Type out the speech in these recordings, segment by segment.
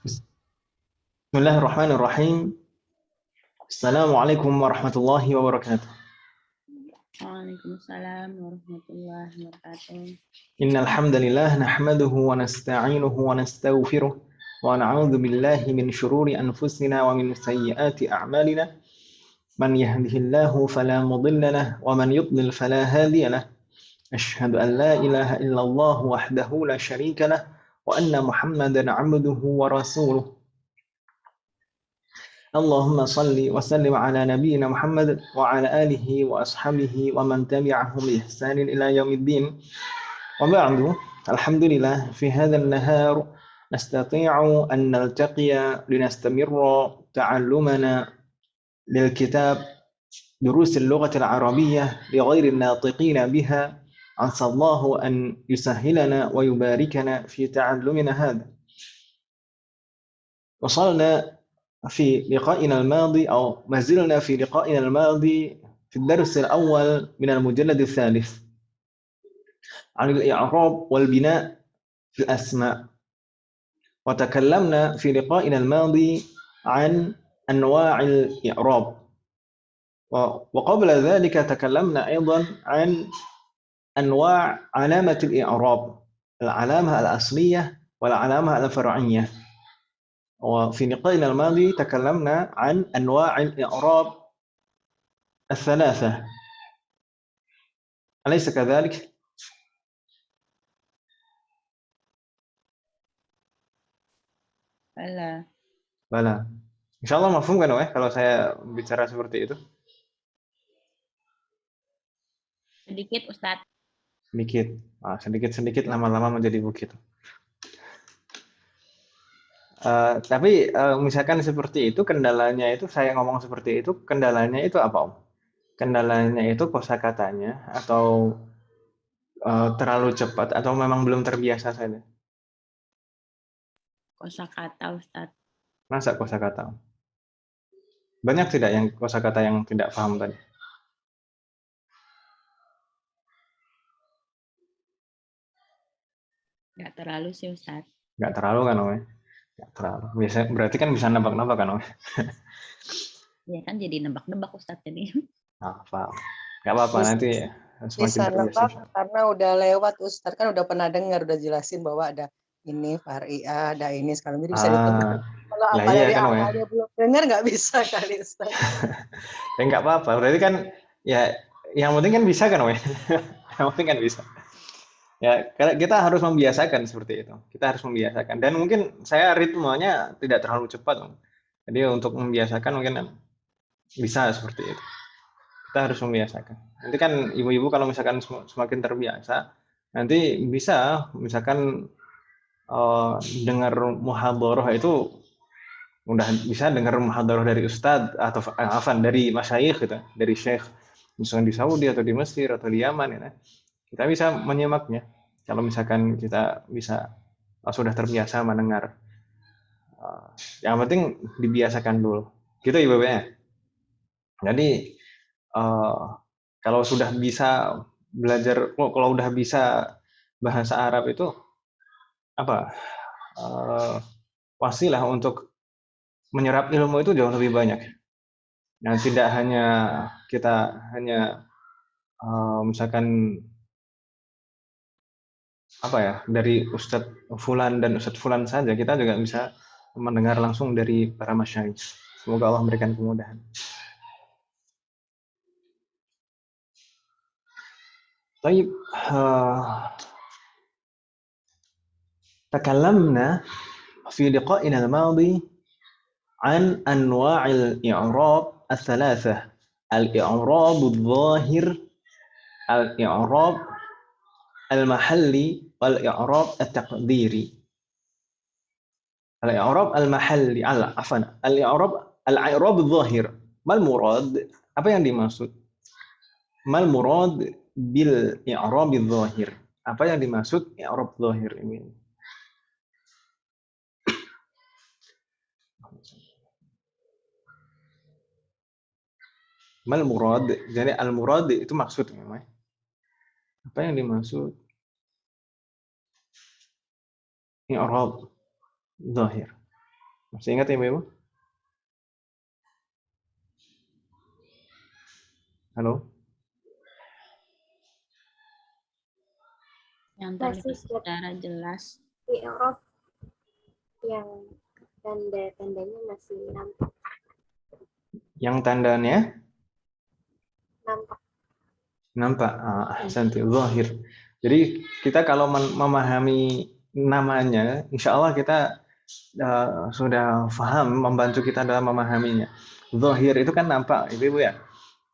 Bismillahirrahmanirrahim. Assalamualaikum warahmatullahi wabarakatuh. Waalaikumsalam warahmatullahi wabarakatuh. Innal hamdalillah nahmaduhu wa nasta'inuhu wa nastaghfiruh wa na'udzu billahi min shururi anfusina wa min sayyiati a'malina. Man yahdihillahu fala mudilla lahu wa man yudlil fala hadiya lahu. Asyhadu an la ilaha illallah wahdahu la syarika lahu wa anna Muhammadan 'abduhu wa rasuluh. اللهم صل وسلم على نبينا محمد وعلى آله وأصحابه ومن تبعهم بإحسان إلى يوم الدين وبعد. الحمد لله في هذا النهار نستطيع أن نلتقي لنستمر تعلمنا للكتاب دروس اللغة العربية لغير الناطقين بها. عسى الله أن يسهلنا ويباركنا في تعلمنا هذا. وصلنا في لقائنا الماضي أو ما زلنا في لقائنا الماضي في الدرس الأول من المجلد الثالث عن الإعراب والبناء في الأسماء، وتكلمنا في لقائنا الماضي عن أنواع الإعراب، وقبل ذلك تكلمنا أيضا عن أنواع علامة الإعراب، العلامة الأصلية والعلامة الفرعية. وفي لقائنا الماضي تكلمنا عن أنواع الإعراب الثلاثة، أليس كذلك؟ Bala. Insya Allah mafhum kan kalau saya bicara seperti itu? Sedikit Ustadz. Sedikit. Sedikit-sedikit lama-lama menjadi begitu. Tapi misalkan seperti itu, kendalanya itu saya ngomong seperti itu, kendalanya itu apa Om? Kendalanya itu kosakatanya atau terlalu cepat atau memang belum terbiasa saja? Kosakata Ustadz. Masa kosakata Om? Banyak tidak yang kosakata yang tidak paham tadi? Nggak terlalu sih Ustadz. Nggak terlalu kan Om? Nggak terlalu. Biasa, berarti kan bisa nebak-nebak kan Om? Ya kan jadi nebak-nebak Ustadz jadi. Paham. Nggak apa-apa, nanti semakin Bisa terbiasa. nebak karena udah lewat Ustadz, kan udah pernah dengar, udah jelasin bahwa ada ini Faria, ada ini sekarang, jadi bisa ditebak. Kalau Lah apa iya dari kan, awalnya belum dengar nggak bisa kali Ustadz. Ya nggak apa-apa, berarti kan ya yang penting kan bisa kan Wei? Yang penting kan bisa. Ya, kita harus membiasakan seperti itu. Kita harus membiasakan. Dan mungkin saya ritmenya tidak terlalu cepat Om. Jadi untuk membiasakan mungkin bisa seperti itu. Kita harus membiasakan. Nanti kan ibu-ibu kalau misalkan semakin terbiasa, nanti bisa misalkan dengar muhadharah itu udah bisa dengar muhadharah dari ustadz atau dari masyayikh gitu, dari syekh misalkan di Saudi atau di Mesir atau di Yaman ya. Kita bisa menyimaknya kalau misalkan kita bisa sudah terbiasa mendengar. Yang penting dibiasakan dulu. Gitu Ibu ya. Jadi kalau sudah bisa belajar, kalau udah bisa bahasa Arab itu apa? Pastilah untuk menyerap ilmu itu jauh lebih banyak. Nah, tidak hanya kita misalkan apa ya, dari Ustadz Fulan dan Ustadz Fulan saja, kita juga bisa mendengar langsung dari para masyayikh. Semoga Allah memberikan kemudahan. Baik, تكلمنا في لقائنا الماضي عن أنواع الإعراب الثلاثة: الإعراب الظاهر، الإعراب المحلي، والإعراب التقديري. الإعراب المحلي عفوا الإعراب الظاهر. ما المراد؟ Apa yang dimaksud? Mal murad bil i'rab dzahir. Apa yang dimaksud i'rab dzahir ini? Mal murad, jadi al murad itu maksud memang. Apa yang dimaksud i'rab dzahir? Masih ingat ya, Ibu? Halo? Yang Masih terlihat secara jelas. i'rab yang tanda-tandanya masih nampak. Yang tandanya Nampak. nampak. Ahsanti, zahir. Jadi kita kalau memahami namanya, insya Allah kita sudah paham, membantu kita dalam memahaminya. Zahir itu kan nampak, Ibu ya.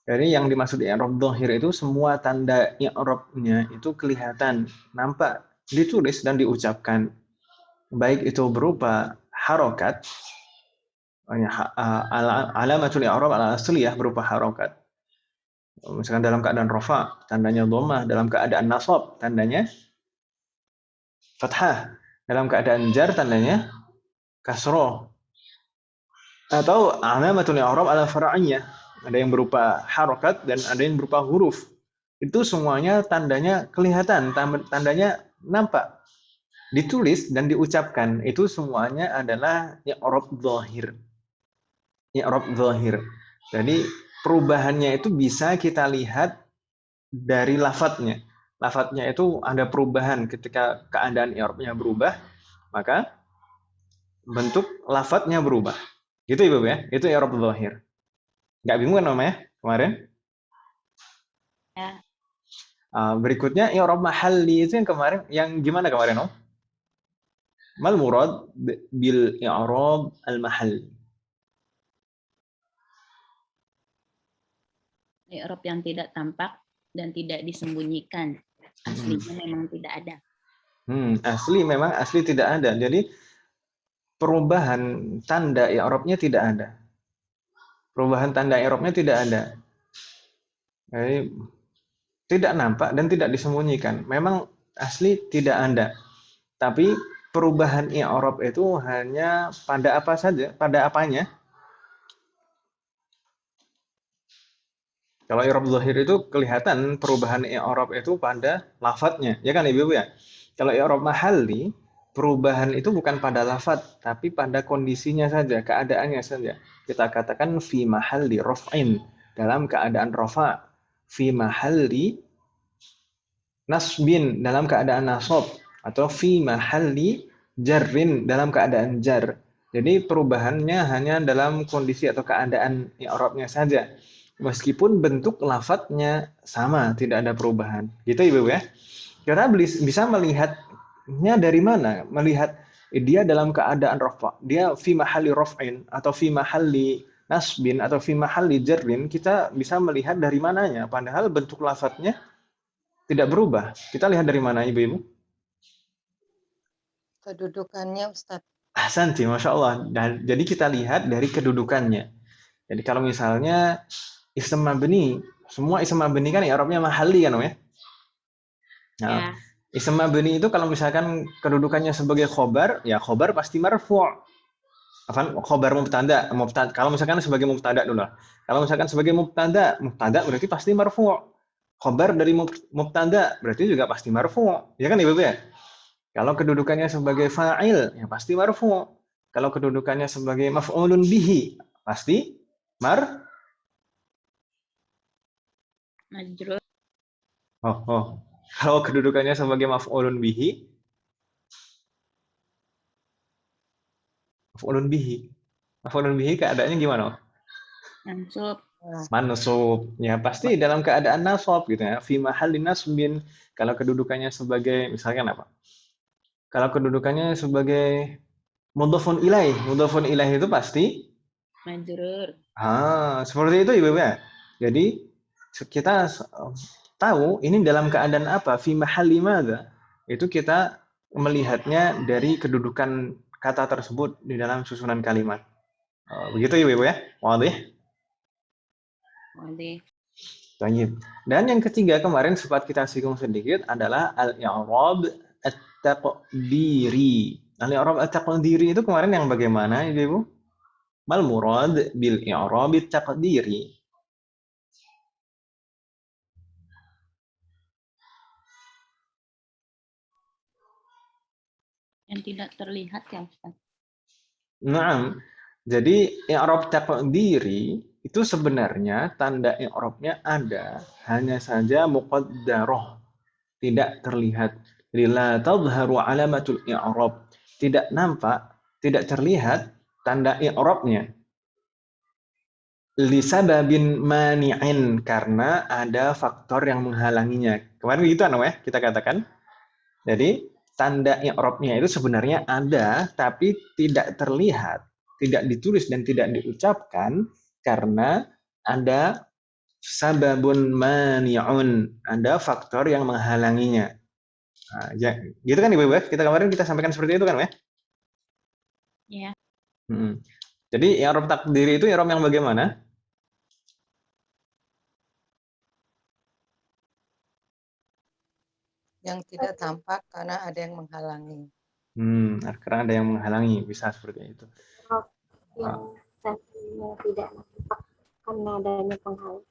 Jadi yang dimaksud i'rab zahir itu semua tanda i'rabnya itu kelihatan, nampak, ditulis dan diucapkan. Baik itu berupa harokat, alamatul i'rab al asliyah berupa harokat. Misalkan dalam keadaan rafa, tandanya dhammah, dalam keadaan nasab, tandanya fathah, dalam keadaan jar, tandanya kasroh. Atau alamatul i'rab ala far'iyah, ada yang berupa harokat dan ada yang berupa huruf. Itu semuanya tandanya kelihatan, tandanya nampak, ditulis dan diucapkan. Itu semuanya adalah i'rab zahir. I'rab zahir. Jadi perubahannya itu bisa kita lihat dari lafadznya. Lafadznya itu ada perubahan ketika keadaan i'rabnya berubah, maka bentuk lafadznya berubah. Gitu Ibu ya. Itu i'rab zahir. Nggak bingung kan namanya kemarin? Ya. Berikutnya i'rab mahalli itu yang kemarin, yang gimana kemarin Om? Mal murad bil i'rab al mahalli. I'rab yang tidak tampak dan tidak disembunyikan. Aslinya memang tidak ada. Asli tidak ada. Jadi perubahan tanda i'rabnya tidak ada. Perubahan tanda i'rabnya tidak ada. Jadi tidak nampak dan tidak disembunyikan. Memang asli tidak ada. Tapi perubahan i'rab itu hanya pada apa saja, pada apanya? Kalau i'rab zahir itu kelihatan perubahan i'rab itu pada lafadznya, ya kan Ibu ya? Kalau i'rab mahalli, perubahan itu bukan pada lafadz, tapi pada kondisinya saja, keadaannya saja. Kita katakan fi mahalli raf'in, dalam keadaan rafa, fi mahalli nasbin, dalam keadaan nasab, atau fi mahalli jarrin, dalam keadaan jar. Jadi perubahannya hanya dalam kondisi atau keadaan i'rabnya saja. Meskipun bentuk lafadznya sama, tidak ada perubahan. Gitu Ibu ya. Kita bisa melihatnya dari mana? Melihat dia dalam keadaan rafa, dia fi mahalli raf'in atau fi mahalli nasbin atau fi mahalli jarrin, kita bisa melihat dari mananya, padahal bentuk lafadznya tidak berubah. Kita lihat dari mana Ibu-Ibu? Kedudukannya Ustadz. Ahsanti, Masya Allah. Dan, jadi kita lihat dari kedudukannya. Jadi kalau misalnya ism mabni, semua ism mabni kan i'rabnya mahalli kan ya? Nah, Ya. ism mabni itu kalau misalkan kedudukannya sebagai khobar, ya khobar pasti marfu'. Khobar mubtada, kalau misalkan sebagai mubtada dulu. Kalau misalkan sebagai mubtada berarti pasti marfu'. Khobar dari mubtada berarti juga pasti marfu'. Ya kan Ibu ya? Kalau kedudukannya sebagai fa'il, ya pasti marfu'. Kalau kedudukannya sebagai maf'ulun bihi, pasti Majrur. Kalau kedudukannya sebagai maf'ulun bihi, maf'ulun bihi. Maf'ulun bihi keadaannya gimana? Mansub. Mansub. Ya pasti dalam keadaan nasab gitu ya. Fi mahalli nasbin. Kalau kedudukannya sebagai misalkan apa? Kalau kedudukannya sebagai mudhafun ilaih. Mudhafun ilaih itu pasti Majrur. seperti itu Ibu ya. Jadi kita tahu ini dalam keadaan apa, fi mahalli madza. Itu kita melihatnya dari kedudukan kata tersebut di dalam susunan kalimat. Begitu Ibu ya. Wadih. Baik. Dan yang ketiga kemarin sempat kita singgung sedikit adalah al-i'rab at-taqdiri. Al-i'rab at-taqdiri itu kemarin yang bagaimana Ibu? Mal murad bil i'rab at-taqdiri. Yang tidak terlihat ya Ustaz. Naam. Jadi i'rab taqdiri itu sebenarnya tanda i'rabnya ada, hanya saja muqaddarah, tidak terlihat. Jadi la tadhharu alamatul i'rab, tidak nampak, tidak terlihat tanda i'rabnya. Lisababin mani'in, karena ada faktor yang menghalanginya. Kemarin gitu ya kita katakan. Jadi tanda i'rabnya itu sebenarnya ada tapi tidak terlihat, tidak ditulis dan tidak diucapkan karena ada sababun mani'un, ada faktor yang menghalanginya. Nah, ya, gitu kan Ibu, kita kemarin kita sampaikan seperti itu kan ya? Ya. Jadi i'rab takdiri itu i'rab yang bagaimana? Yang tidak tampak karena ada yang menghalangi. Karena ada yang menghalangi, bisa seperti itu. Rob yang tadinya tidak nampak karena adanya penghalang.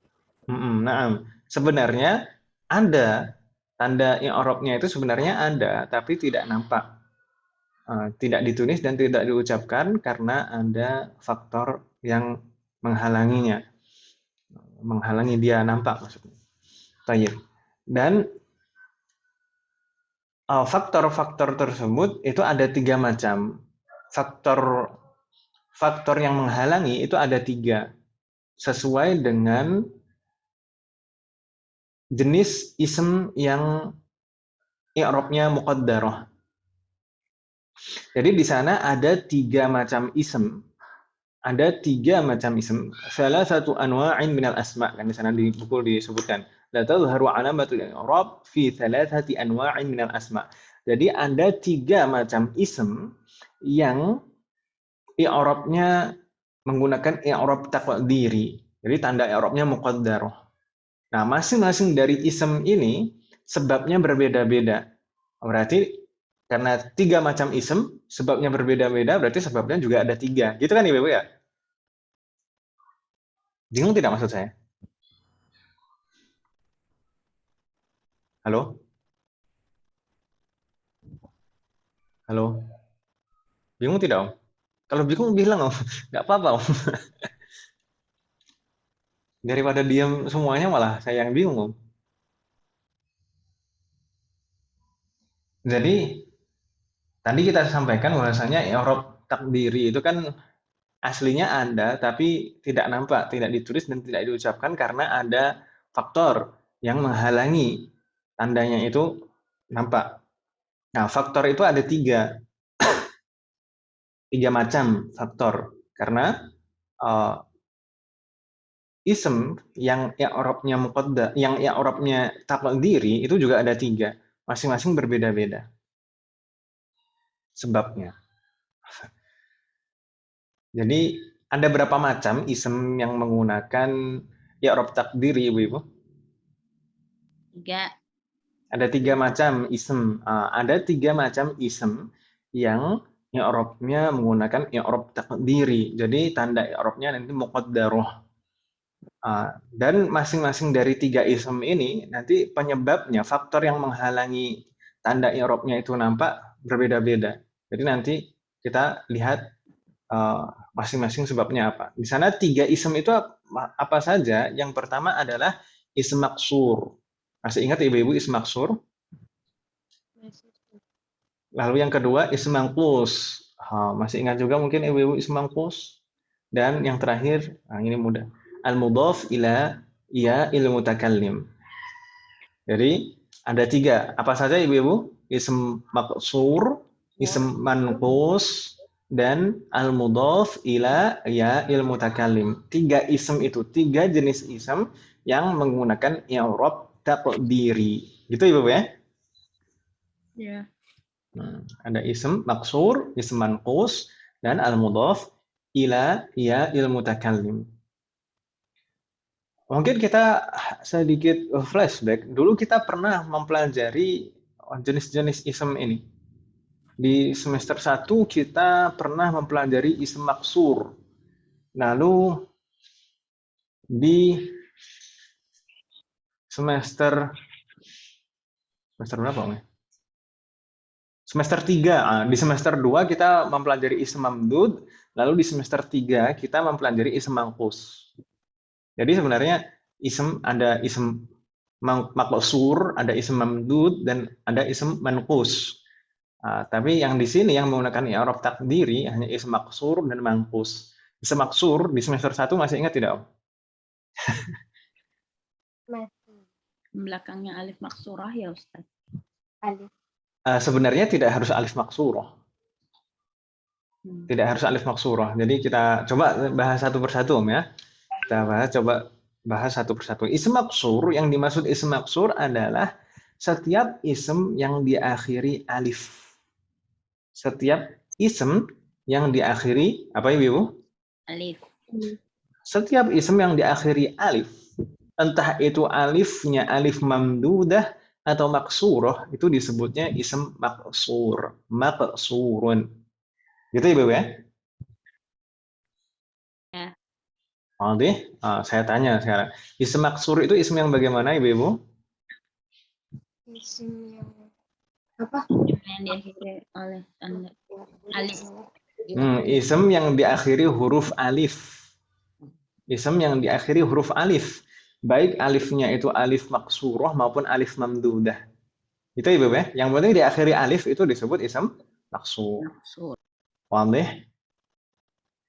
Nah, sebenarnya ada tanda i'rabnya itu sebenarnya ada, tapi tidak nampak. Tidak ditulis dan tidak diucapkan karena ada faktor yang menghalanginya, menghalangi dia nampak maksudnya. Baik. Dan faktor-faktor tersebut itu ada 3 macam. Faktor yang menghalangi itu ada 3, sesuai dengan jenis ism yang i'rabnya muqaddarah. Jadi di sana ada 3 macam ism. Ada 3 macam ism. Salah satu anwa'in minal asma, kan di sana di buku disebutkan. La tadhharu alamatul i'rab fi thalathati anwa'in minal asma. Jadi ada 3 macam ism yang i'rabnya menggunakan i'rab taqdiri. Jadi tanda i'rabnya muqaddarah. Nah, masing-masing dari ism ini sebabnya berbeda-beda. Berarti karena 3 macam ism, sebabnya berbeda-beda, berarti sebabnya juga ada 3. Gitu kan Ibu ya? Bingung tidak maksud saya? Halo? Halo? Bingung tidak, Om? Kalau bingung bilang, Om. Nggak apa-apa, Om. Daripada diam semuanya malah saya yang bingung, Om. Jadi, tadi kita sampaikan bahwasanya i'rab takdiri itu kan aslinya ada, tapi tidak nampak, tidak ditulis dan tidak diucapkan karena ada faktor yang menghalangi tandanya itu nampak. Nah, faktor itu ada 3 macam faktor. Karena ism yang i'rabnya muqaddar, yang i'rabnya taqdiri itu juga ada 3, masing-masing berbeda-beda sebabnya. Jadi ada berapa macam ism yang menggunakan i'rab takdiri, Ibu-ibu? 3. Ada 3 macam ism. Ada 3 macam ism yang i'rabnya menggunakan i'rab takdiri. Jadi tanda i'rabnya nanti muqaddarah. Dan masing-masing dari 3 ism ini nanti penyebabnya, faktor yang menghalangi tanda i'rabnya itu nampak berbeda-beda. Jadi nanti kita lihat masing-masing sebabnya apa. Di sana 3 ism itu apa saja? Yang pertama adalah ism maksur. Masih ingat Ibu-ibu ism maksur? Lalu yang kedua ism manqus. Masih ingat juga mungkin Ibu-ibu ism manqus? Dan yang terakhir, ini mudah. Al-mudhaf ila ya il mutakallim. Jadi ada 3. Apa saja Ibu-ibu? Ism maksur, ism manqus, dan al-mudhaf ila ya il mutakallim. 3 ism itu, 3 jenis ism yang menggunakan i'rab taqdiri. Gitu Ibu ya? Ya. Ada ism maksur, ism manqus, dan al-mudhaf ila ya il mutakallim. Mungkin kita sedikit flashback. Dulu kita pernah mempelajari jenis-jenis ism ini. Di semester 1 kita pernah mempelajari ism maksur. Lalu di semester berapa, Om? Semester 3, di semester 2 kita mempelajari ism mamdud, lalu di semester 3 kita mempelajari ism manqus. Jadi sebenarnya ada ism maqsur, ada ism mamdud, dan ada ism manqus. Tapi yang di sini yang menggunakan i'rab takdiri hanya ism maqsur dan manqus. Ism maqsur di semester 1 masih ingat tidak, Om? Masih. Belakangnya alif maksurah ya Ustaz. Alif. Sebenarnya tidak harus alif maksurah. Tidak harus alif maksurah. Jadi kita coba bahas satu persatu, Om, ya. Kita coba bahas satu persatu. Ism maksur, yang dimaksud ism maksur adalah setiap ism yang diakhiri alif. Setiap ism yang diakhiri, apa ya, Ibu? Alif. Setiap ism yang diakhiri alif, entah itu alifnya alif mamdudah atau maksurah, itu disebutnya ism maksur, maksurun. Gitu ya, Ibu, ya? Ya. Oke, saya tanya sekarang. Ism maksur itu ism yang bagaimana, Ibu? Isim yang apa? Yang diakhiri oleh tanda alif. Ism yang diakhiri huruf alif. Ism yang diakhiri huruf alif. Baik alifnya itu alif maksurah maupun alif mamdudah. Itu Ibu, ya? Yang penting diakhiri alif itu disebut ism maksur. Maksur. Wadih?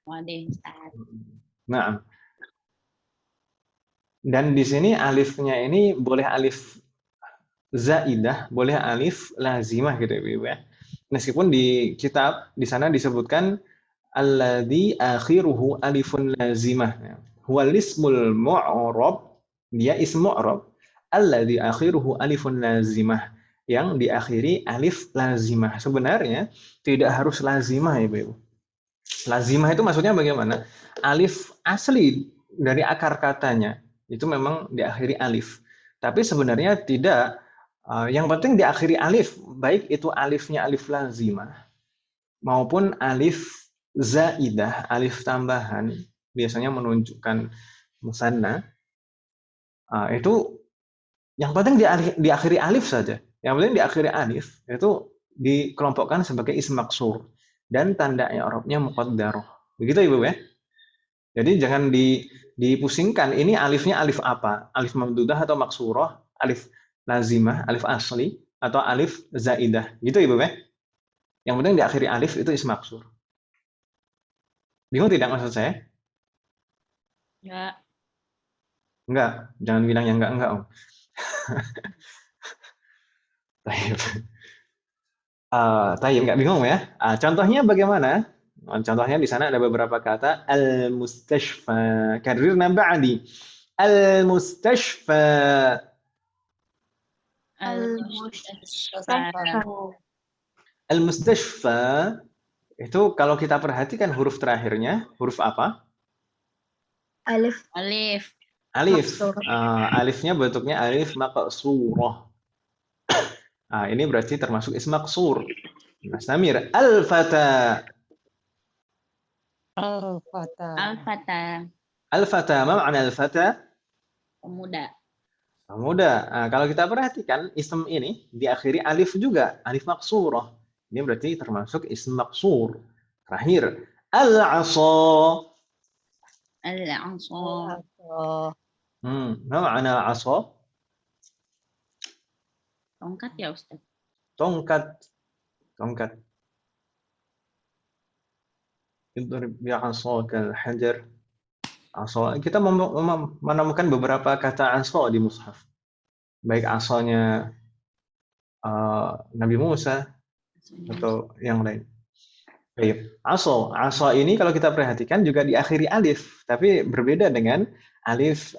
Wadih, Ustaz. Nah. Dan di sini alifnya ini boleh alif zaidah, boleh alif lazimah gitu ya, Ibu, ya. Meskipun di kitab di sana disebutkan alladzi akhiruhu alifun lazimah. Huwal ismul mu'rab, dia ism mu'rab. Alladzi akhiruhu alifun lazimah, yang diakhiri alif lazimah. Sebenarnya tidak harus lazimah ya, Ibu. Lazimah itu maksudnya bagaimana? Alif asli dari akar katanya itu memang diakhiri alif. Tapi sebenarnya tidak. Yang penting diakhiri alif, baik itu alifnya alif lazimah maupun alif zaidah, alif tambahan, biasanya menunjukkan musanna. Itu yang penting diakhiri alif saja. Yang penting diakhiri alif itu dikelompokkan sebagai ism maksur dan tanda i'rabnya muqaddarah. Begitu Ibu, ya. Jadi jangan dipusingkan ini alifnya alif apa? Alif mamdudah atau maksurah, alif lazimah, alif asli, atau alif zaidah. Gitu Ibu, ya. Yang penting diakhiri alif itu ism maksur. Bingung tidak maksud saya? Ya. Enggak, jangan bilang yang enggak, Om. Tayyib, enggak bingung ya? Contohnya bagaimana? Contohnya di sana ada beberapa kata al-mustashfa. Karirna ba'di. Al-mustashfa. Al-mustashfa itu kalau kita perhatikan huruf terakhirnya, huruf apa? Alif. Alif. Alif. Alifnya bentuknya alif maqsurah. Ini berarti termasuk ism maksur. Mas Namir, al-fata. Al-fata. Al-fata. Al-fata, apa makna al-fata? Pemuda. Pemuda. Kalau kita perhatikan ism ini diakhiri alif juga, alif maksurah. Ini berarti termasuk ism maksur. Terakhir, al-asa. Al-asa. Apa makna asa? Tongkat ya, Ustaz? Tongkat. Tongkat. Idrib bi'asaka al-hajar. Asa. Kita menemukan beberapa kata asa di mushaf. Baik asalnya Nabi Musa atau yang lain. Baik. Asa ini kalau kita perhatikan juga diakhiri alif, tapi berbeda dengan alif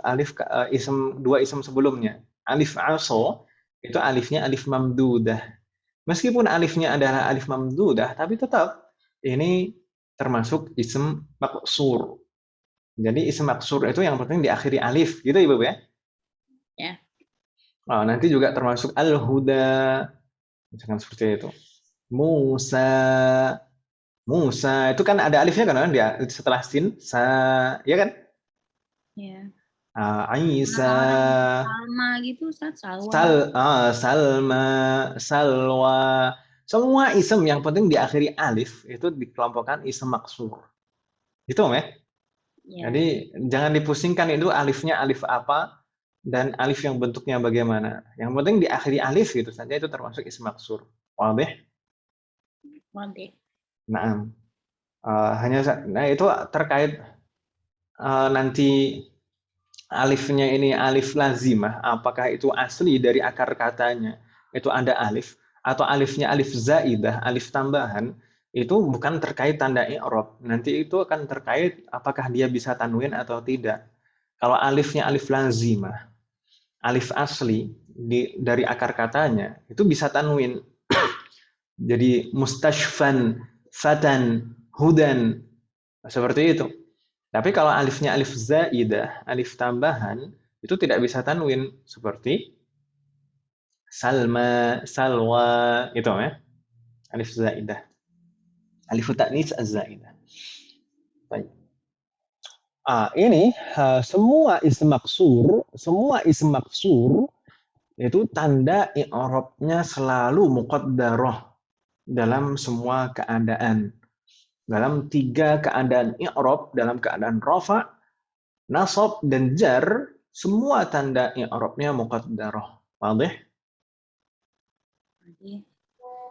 dua ism sebelumnya. Alif asa itu alifnya alif mamdudah. Meskipun alifnya adalah alif mamdudah, tapi tetap ini termasuk ism maksur. Jadi ism maksur itu yang penting diakhiri alif, gitu Ibu, ya? Ya. Nanti juga termasuk al-huda, misalkan seperti itu. Musa itu kan ada alifnya kan dia setelah sin, sa, ya kan? Ya. Isa. Salma gitu, Ustaz. Salwa. Salma, salwa. Semua isim yang penting diakhiri alif itu dikelompokkan isim maksur. Gitu, Om ya? Ya. Jadi jangan dipusingkan itu alifnya alif apa dan alif yang bentuknya bagaimana. Yang penting diakhiri alif gitu saja itu termasuk isim maksur. Wadih? Wadih. Nah, nah itu terkait nanti alifnya ini alif lazimah, apakah itu asli dari akar katanya itu ada alif atau alifnya alif zaidah, alif tambahan, itu bukan terkait tanda i'rab. Nanti itu akan terkait apakah dia bisa tanwin atau tidak. Kalau alifnya alif lazimah, alif asli dari akar katanya itu bisa tanwin. Jadi mustashfan, fatan, hudan, seperti itu. Tapi kalau alifnya alif zaidah, alif tambahan, itu tidak bisa tanwin seperti salma, salwa, itu ya. Alif zaidah. Alif ta'nis az-zaidah. Baik. Ini semua isim maksur itu tanda i'rabnya selalu muqaddarah dalam semua keadaan. Dalam 3 keadaan i'rab, dalam keadaan rafa, nasab, dan jar, semua tanda i'rabnya muqaddarah. Wadih?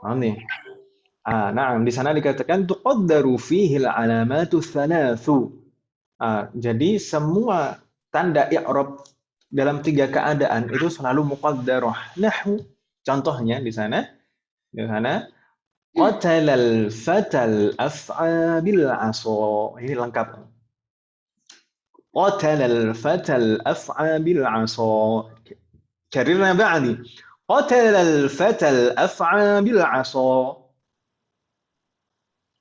Paham nih? Nah, di sana dikatakan tuqaddaru fihi al-alamatu thalathu. Jadi semua tanda i'rab dalam 3 keadaan itu selalu muqaddarah. Nahwu, contohnya di sana qatalal fatal af'a bil 'asa. Ini lengkap. qatalal fatal af'a bil 'asa. كررنا بعدي قتل الفتى الأفعى بالعصا.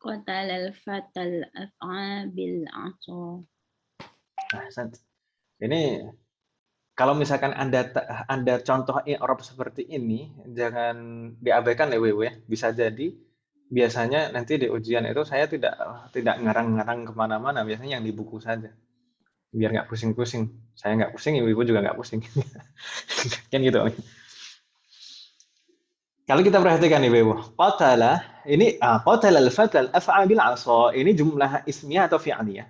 قتل الفتى الأفعى بالعصا. Ahsant. Ini kalau misalkan Anda contoh i'rab seperti ini, jangan diabaikan ya Wewe. Bisa jadi biasanya nanti di ujian itu saya tidak ngarang-ngarang kemana-mana, biasanya yang di buku saja. Biar nggak pusing-pusing. Saya nggak pusing, ibu-ibu juga nggak pusing. Kan gitu. Kalau kita perhatikan nih, Ibu, qatala ini qatala al-fatal af'a bil 'asa. Ini jumlah ismiyah atau fi'liyah?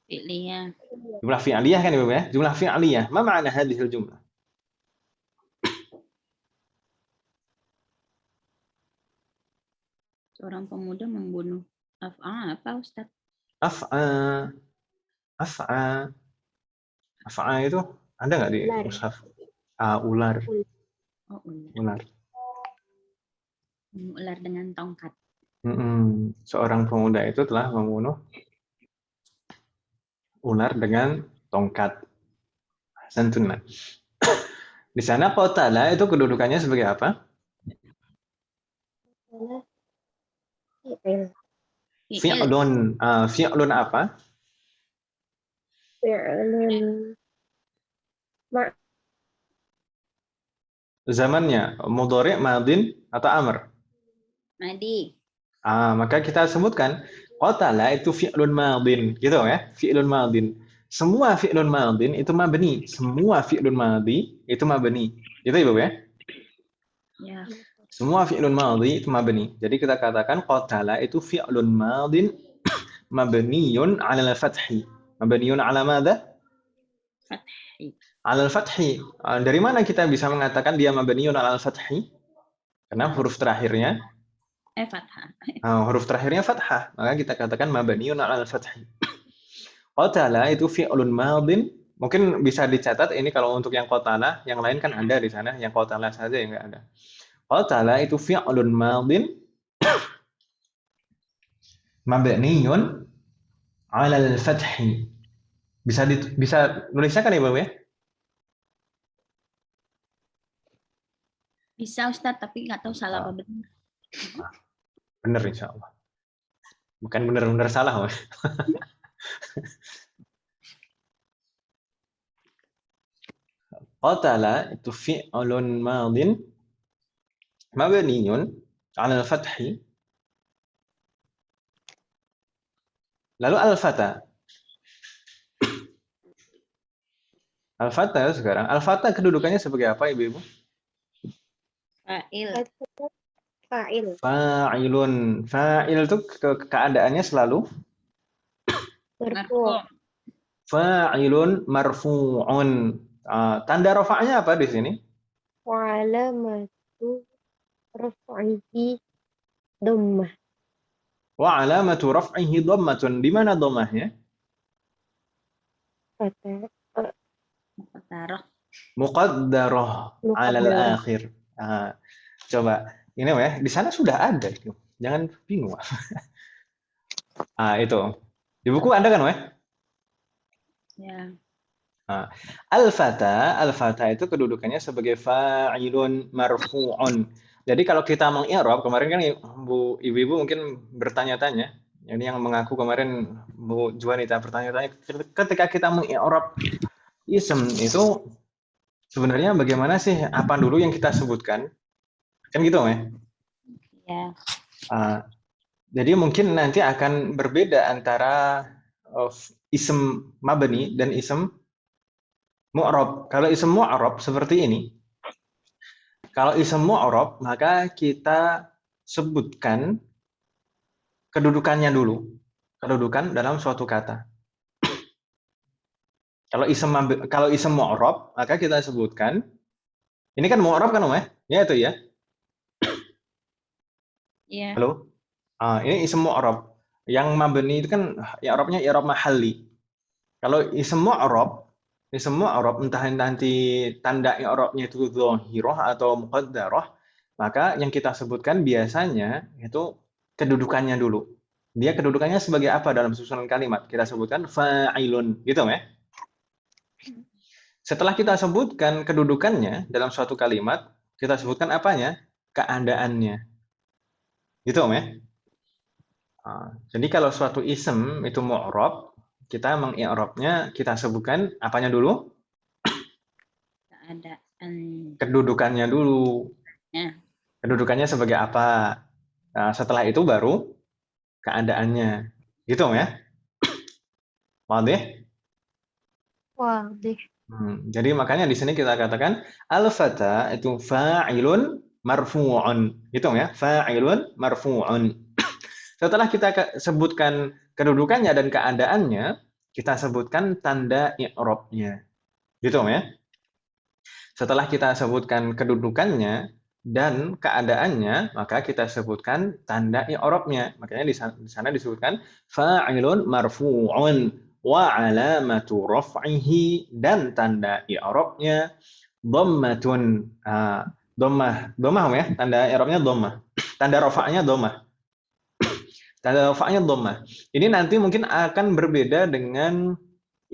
Fi'liyah. Jumlah fi'liyah kan, Ibu ya? Jumlah fi'liyah. Ma ma'na hadhihi al-jumlah? Seorang pemuda membunuh af'a apa, Ustaz? Af'a, af'a, af'a itu ada nggak di Ular. mushaf? Ular, Oh, ular. ular. Ular dengan tongkat. Seorang pemuda itu telah membunuh ular dengan tongkat. Santunna. Di sana qatala itu kedudukannya sebagai apa? Adalah fi'il. Fi'il. Fi'lun apa? Fi'ilun ma' Zamannya mudhari', madin, atau amr? Madi. Maka kita sebutkan qatala itu fi'lun madin, gitu ya, fi'lun madin. Semua fi'lun madin itu mabni, semua fi'lun madi itu mabni. Gitu Ibu ya? Ya. Semua fi'lun madi itu mabni. Jadi kita katakan qatala itu fi'lun madin mabniyun 'ala al-fathi. Mabniyun 'ala madza? Fathi. 'Ala al-fathi. Dari mana kita bisa mengatakan dia mabniyun 'ala al-fathi? Karena huruf terakhirnya Fathah. huruf terakhirnya fathah, maka kita katakan mabniun 'alal fathi. Qatala itu fi'lun madin, mungkin bisa dicatat ini kalau untuk yang qatala, yang lain kan ada di sana, yang qatala saja yang enggak ada. Qatala itu fi'lun madin mabniun 'alal fathi. Bisa nulisnya kan Ibu ya? Bisa Ustaz, tapi nggak tahu salah apa benar. Benar insyaallah. Bukan benar-benar salah, Mas. Qatala itu fi'lun madin mabniun 'alal fathi. Lalu al-fata. Al-fata sekarang. Al-fata kedudukannya sebagai apa, Ibu-ibu? Fa'il. fa'il. Fa'ilun. Fa'il itu keadaannya selalu Marfu'. Marfu'. fa'ilun marfu'un. Tanda rafa'nya apa di sini? Wa alamatu raf'ihi dhammah. Wa alamatu raf'ihi dhammatun. Di mana dhammahnya? Kata Muqaddarah. Muqaddarah 'alal muqaddarah. akhir. Coba ini ya, di sana sudah ada itu. Jangan bingung. Itu. Di buku ada kan, Weh? Ya. Al-fata itu kedudukannya sebagai fa'ilun marfu'un. Jadi kalau kita mengi'rab, kemarin kan ibu-ibu mungkin bertanya-tanya. Ini yang mengaku kemarin Bu Juanita bertanya-tanya, ketika kita mengi'rab ism itu sebenarnya bagaimana sih? Apa dulu yang kita sebutkan? Kan gitu, ya? Ya. Jadi mungkin nanti akan berbeda antara ism mabni dan ism mu'rab. Kalau ism mu'rab seperti ini. Kalau ism mu'rab maka kita sebutkan kedudukannya dulu. Kedudukan dalam suatu kata. Kalau ism mu'rab maka kita sebutkan ini kan mu'rab kan, Om ya? Ya itu ya. Iya. Halo? Ini ism mu'rab. Yang mabni itu kan i'rabnya i'rab mahalli. Kalau ism mu'rab entah nanti tanda i'rabnya itu dhahirah atau muqaddarah, maka yang kita sebutkan biasanya itu kedudukannya dulu. Dia kedudukannya sebagai apa dalam susunan kalimat? Kita sebutkan fa'ilun, gitu ya. Setelah kita sebutkan kedudukannya dalam suatu kalimat, kita sebutkan apanya? Keadaannya. Gitu ya. Jadi kalau suatu ism itu mu'rab, kita mengi'rabnya, kita sebutkan apanya dulu? Keadaan. Kedudukannya dulu. Ya. Kedudukannya sebagai apa? Nah, setelah itu baru keadaannya. Gitu ya? Wadih? Wadih. Jadi makanya di sini kita katakan al-fata itu fa'ilun marfu'un. Gitu ya? Fa'ilun marfu'un. Setelah kita sebutkan kedudukannya dan keadaannya, kita sebutkan tanda i'rabnya. Gitu ya? Setelah kita sebutkan kedudukannya dan keadaannya, maka kita sebutkan tanda i'rabnya. Makanya di sana disebutkan fa'ilun marfu'un wa 'alamatu raf'ihi, dan tanda i'rabnya dhammatun. Dhammah ya, tanda i'rabnya dhammah. Tanda rafa'nya dhammah. Tanda rafa'nya dhammah. Ini nanti mungkin akan berbeda dengan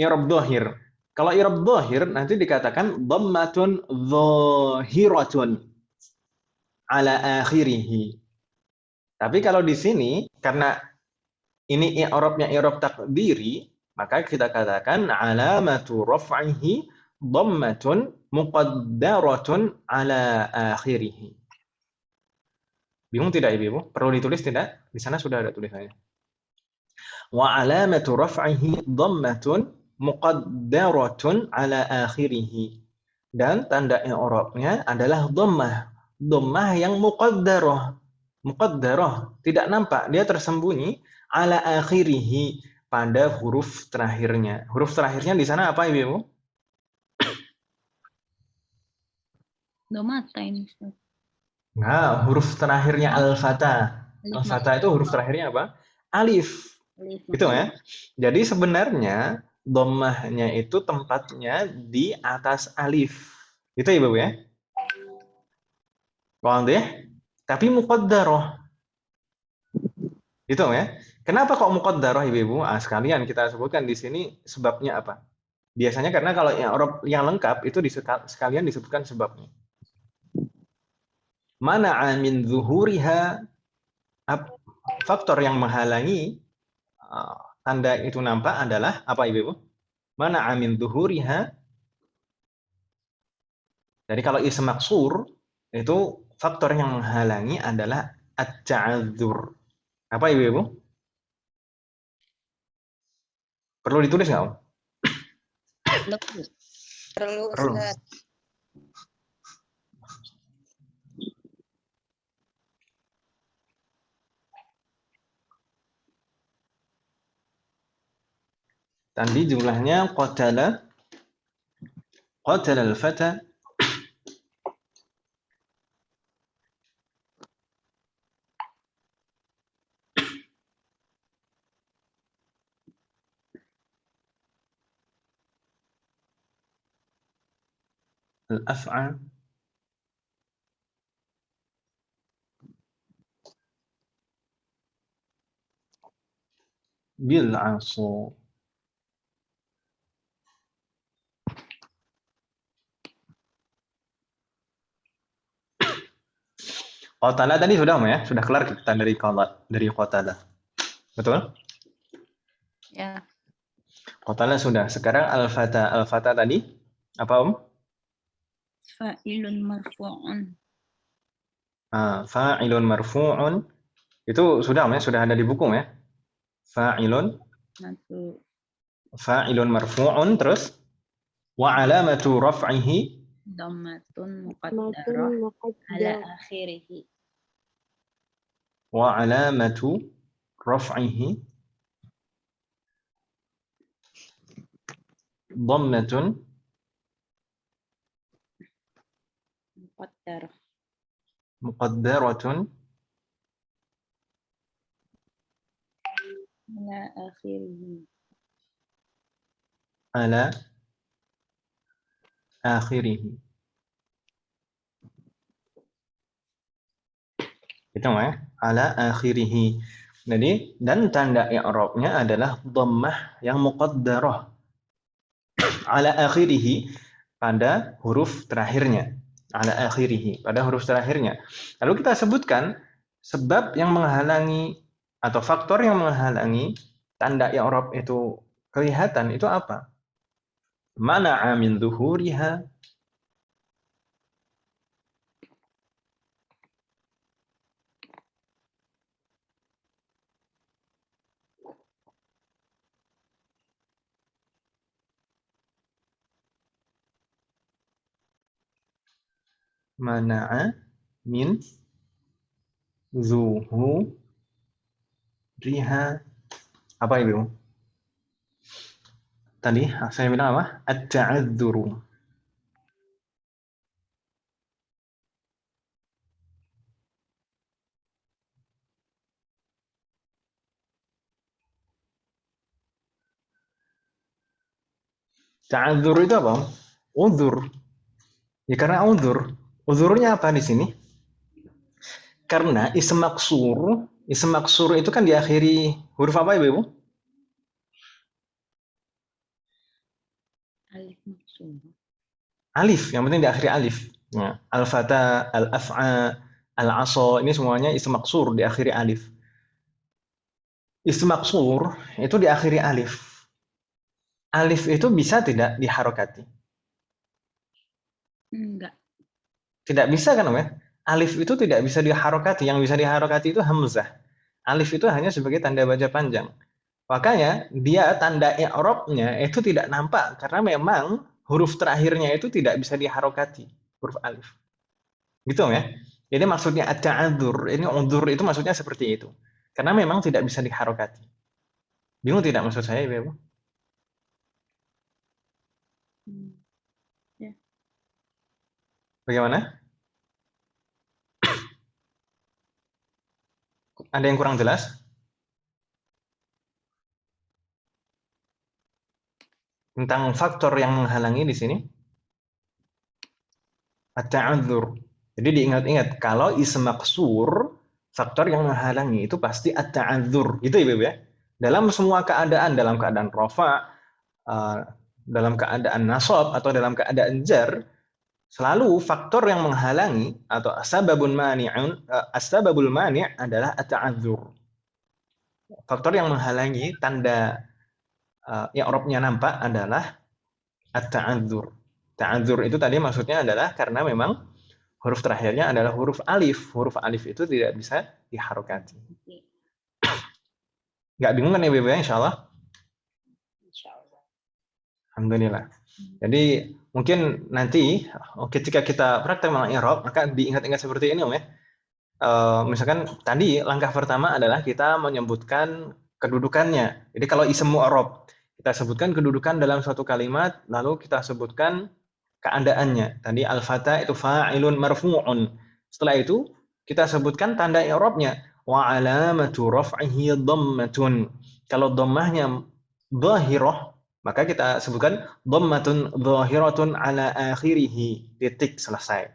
i'rab dhahir. Kalau i'rab dhahir nanti dikatakan dhammatun dhahiratun ala akhirih. Tapi kalau di sini karena ini i'rabnya i'rab takdiri, maka kita katakan alamatu raf'ihi dhammatun muqaddaratun ala akhirih. Bingung tidak Ibu? Perlu ditulis tidak? Di sana sudah ada tulisannya. Wa alamatu raf'ihi dhammatun muqaddaratun ala akhirih. Dan tanda i'rabnya adalah dhammah. Dhammah yang muqaddarah. Muqaddarah, tidak nampak, dia tersembunyi ala akhirih, pada huruf terakhirnya. Huruf terakhirnya di sana apa Ibu? Domata ini. Nah, huruf terakhirnya al-fata. Al-fata itu huruf terakhirnya apa? Alif. Gitu ya. Jadi sebenarnya dhammahnya itu tempatnya di atas alif. Gitu ya, Ibu ya? Paham deh? Tapi muqaddarah. Gitu ya. Kenapa kok muqaddarah Ibu? Sekalian kita sebutkan di sini sebabnya apa? Biasanya karena kalau yang lengkap itu sekalian disebutkan sebabnya. Mana'a min zuhuriha, faktor yang menghalangi tanda itu nampak adalah apa Ibu? Mana'a min zuhuriha. Jadi kalau ism maksur itu faktor yang menghalangi adalah at-ta'adzur. Apa Ibu? Perlu ditulis nggak Om? Perlu Perlu. Ustaz. Tadi jumlahnya qatala al-fata. Al-af'al bil 'asa. Qatala tadi sudah ya, sudah kelar kita dari qatala. Betul? Ya, Qatala sudah. Sekarang al-fata. Al-fata tadi apa, Om? fa'ilun marfu'un. Fa'ilun marfu'un. Itu sudah Om ya, sudah ada di buku ya. Fa'ilun marfu'un terus wa alamatu raf'ihi dhammatun Matun muqaddarah ala muqaddar. akhirih. wa alamatu raf'ihi dhammatun Muqaddarah muqaddaratun ala akhirih. ala akhirih. Itu ya, ala akhirih. Jadi dan tanda i'rabnya adalah dhammah yang muqaddarah ala akhirih pada huruf terakhirnya. Ala akhirih pada huruf terakhirnya. Lalu kita sebutkan sebab yang menghalangi atau faktor yang menghalangi tanda i'rab itu kelihatan itu apa? Mana'a min zuhuriha, mana'a min zuhuriha. Apa itu? Tadi saya bilang apa? At-ta'adzuru. Ta'adzur itu apa? Udzur. Ya karena udzur. Udzurnya apa di sini? Karena ism maksur itu kan diakhiri huruf apa Ibu? Alif maksud. Alif, yang penting diakhiri alif. Ya. Al-fata, al-af'a, al-asa, ini semuanya ism maksur diakhiri alif. Ism maksur itu diakhiri alif. Alif itu bisa tidak diharokati? Enggak. Tidak bisa kan, Om ya? Alif itu tidak bisa diharokati. Yang bisa diharokati itu hamzah. Alif itu hanya sebagai tanda baca panjang. Makanya dia tanda i'rabnya itu tidak nampak karena memang huruf terakhirnya itu tidak bisa diharokati, huruf alif. Gitu ya. Jadi maksudnya at-ta'adzur, ini udzur itu maksudnya seperti itu. Karena memang tidak bisa diharokati. Bingung tidak maksud saya, Ibu? Ya. Bagaimana? Ada yang kurang jelas? Tentang faktor yang menghalangi di sini? At-ta'adzur. Jadi diingat-ingat, kalau ism maksur, faktor yang menghalangi itu pasti at-ta'adzur. Gitu ya, Ibu ya? Dalam semua keadaan, dalam keadaan rafa, dalam keadaan nasab, atau dalam keadaan jar, selalu faktor yang menghalangi atau asbabul mani' adalah at-ta'adzur. Faktor yang menghalangi tanda i'rabnya nampak adalah at-ta'adzur. Ta'adzur itu tadi maksudnya adalah karena memang huruf terakhirnya adalah huruf alif. Huruf alif itu tidak bisa diharokati. Nggak bingung kan ya, Ibu ya, insyaallah? Insyaallah. Alhamdulillah. Jadi mungkin nanti ketika kita praktek mengenai i'rab, maka diingat-ingat seperti ini, Om ya. Misalkan tadi langkah pertama adalah kita menyebutkan kedudukannya. Jadi kalau ism mu'rab kita sebutkan kedudukan dalam suatu kalimat, lalu kita sebutkan keadaannya. Tadi al-fata itu fa'ilun marfu'un. Setelah itu kita sebutkan tanda i'rabnya. Wa alamatu raf'ihi dhammatun. Kalau dhammahnya dhahirah, maka kita sebutkan dhammatun dhahiratun ala akhirih. Titik, selesai.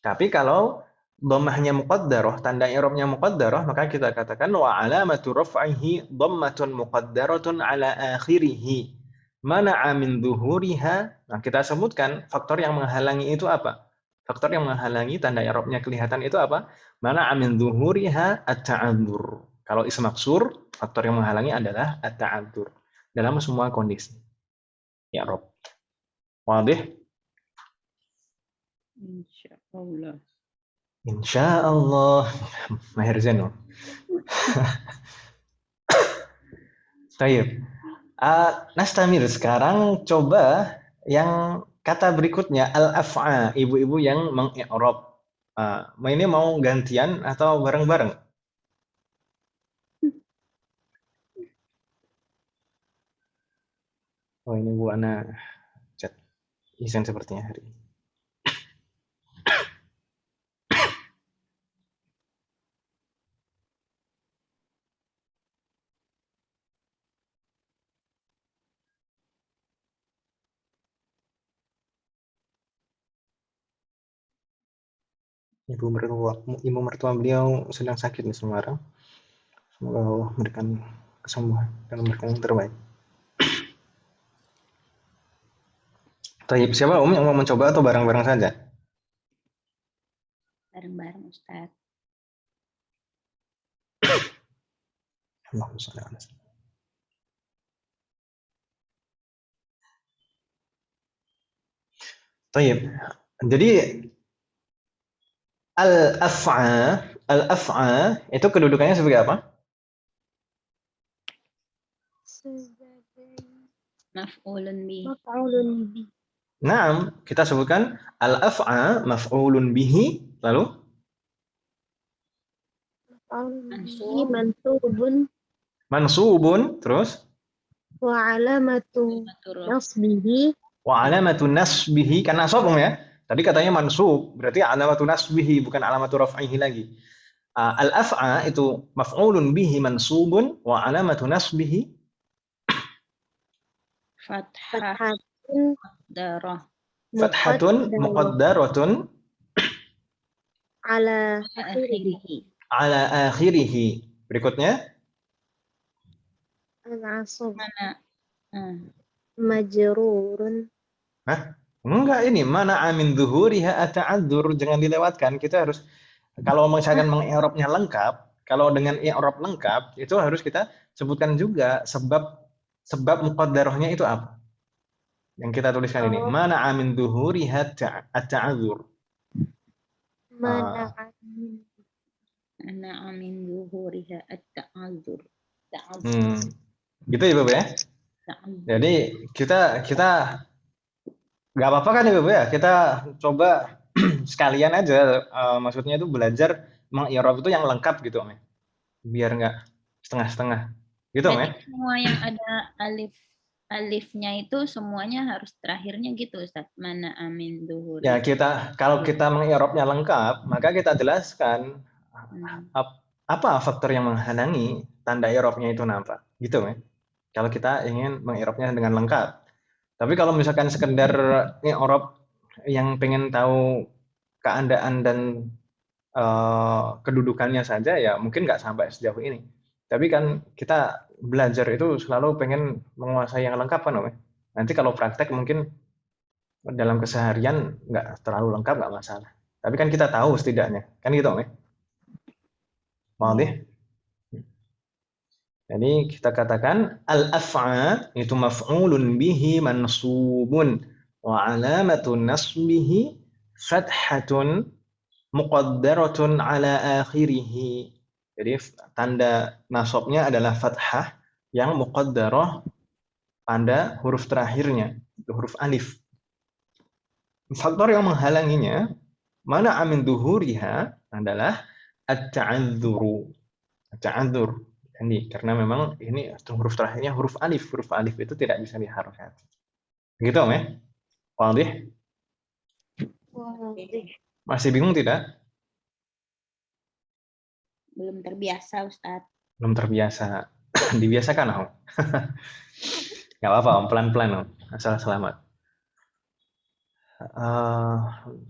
Tapi kalau dhammahnya muqaddarah, tanda i'rabnya muqaddarah, maka kita katakan wa alamatu raf'ihi dhammatun muqaddaratun ala akhirih. Mana'a min dhuhuriha. Nah, kita sebutkan faktor yang menghalangi itu apa? Faktor yang menghalangi tanda i'rabnya kelihatan itu apa? Mana'a min dhuhuriha at-ta'adzur. Kalau isim maksur, faktor yang menghalangi adalah at-ta'adzur dalam semua kondisi i'rab. Wadih? Insyaallah. Insyaallah. Mahir Zainul. Baik. Nastamir, sekarang coba yang kata berikutnya al-af'a, ibu-ibu yang mengi'rab. Ini mau gantian atau bareng-bareng? Oh, ini Bu Ana chat izin sepertinya hari ini. Ibu mertua beliau sedang sakit di Semarang. Semoga Allah memberikan kesembuhan dan memberikan yang terbaik. Tayyib, siapa yang mau mencoba atau bareng-bareng saja? Bareng-bareng Ustaz. Allahumma shalli ala sayyidina. Tayyib. Jadi al-af'a itu kedudukannya sebagai apa? Maf'ulun bi. Maf'ulun bi. Naam, kita sebutkan al-af'a maf'ulun bihi, lalu Mansubun mansubun, terus wa alamatu nasbihi wa alamatun nasbihi, kan nasab ya. Tadi katanya mansub, berarti alamatun nasbihi bukan alamatu raf'ihi lagi. Al-af'a itu maf'ulun bihi mansubun wa alamatu nasbihi Fathatun darah fathatun muqaddaratun ala akhirih. ala akhirih. Berikutnya al-asab Mana? majrurun. Enggak, ini mana amin zuhuriha ata'adzur, jangan dilewatkan. Kita harus, kalau misalkan mengi'rabnya lengkap, kalau dengan i'rab lengkap itu harus kita sebutkan juga sebab muqaddarahnya itu apa. Yang kita tuliskan ini, mana amin zuhuriha ata'adzur. Mana Amin zuhuriha at-ta'adzur. Gitu ya Bapak ya. Jadi kita nggak apa-apa kan ya Bapak ya, kita coba sekalian aja, maksudnya itu belajar mengi'rab itu yang lengkap gitu Om, biar nggak setengah-setengah gitu Om. Semua yang ada alifnya itu semuanya harus terakhirnya gitu Ustaz. Mana amin zuhuri. Ya, kalau kita mengi'rabnya lengkap, maka kita jelaskan apa faktor yang menghalangi tanda i'rabnya itu apa gitu Om. Kalau kita ingin mengi'rabnya dengan lengkap. Tapi kalau misalkan sekedar i'rab yang pengen tahu keadaan dan kedudukannya saja, ya mungkin nggak sampai sejauh ini. Tapi kan kita belajar itu selalu pengen menguasai yang lengkap kan Om. Nanti kalau praktek mungkin dalam keseharian nggak terlalu lengkap, nggak masalah. Tapi kan kita tahu setidaknya, kan gitu Om. Mau deh. Jadi kita katakan al-af'a itu maf'ulun bihi mansubun wa alamatun nasbihi fathatun muqaddaratun ala akhirih. Jadi tanda nasabnya adalah fathah yang muqaddarah pada huruf terakhirnya, itu huruf alif. Faktor yang menghalanginya, mana amin duhuriha adalah at-ta'adzuru. At-ta'adzur. Candi, karena memang ini huruf terakhirnya huruf alif. Huruf alif itu tidak bisa diharokati. Begitu, Om ya? Wadih? Masih bingung tidak? Belum terbiasa, Ustadz. Belum terbiasa. Dibiasakan, Om. Nggak apa-apa, Om. Pelan-pelan, Om. Asal selamat.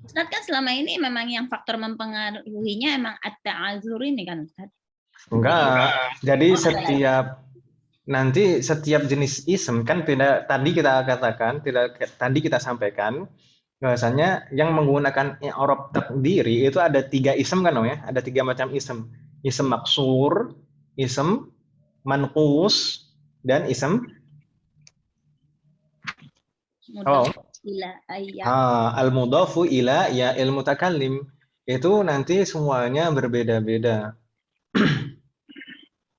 Ustadz kan selama ini memang yang faktor mempengaruhinya emang at-ta'adzur ini kan, Ustadz? Enggak. Jadi setiap jenis ism kan tidak tadi kita katakan, tidak tadi kita sampaikan bahwasanya yang menggunakan i'rab takdiri itu ada 3 ism kan, Om ya? Ada 3 macam ism. Ism maksur, ism manqus, dan ism al-mudhafu ila ya il-mutakallim. Itu nanti semuanya berbeda-beda.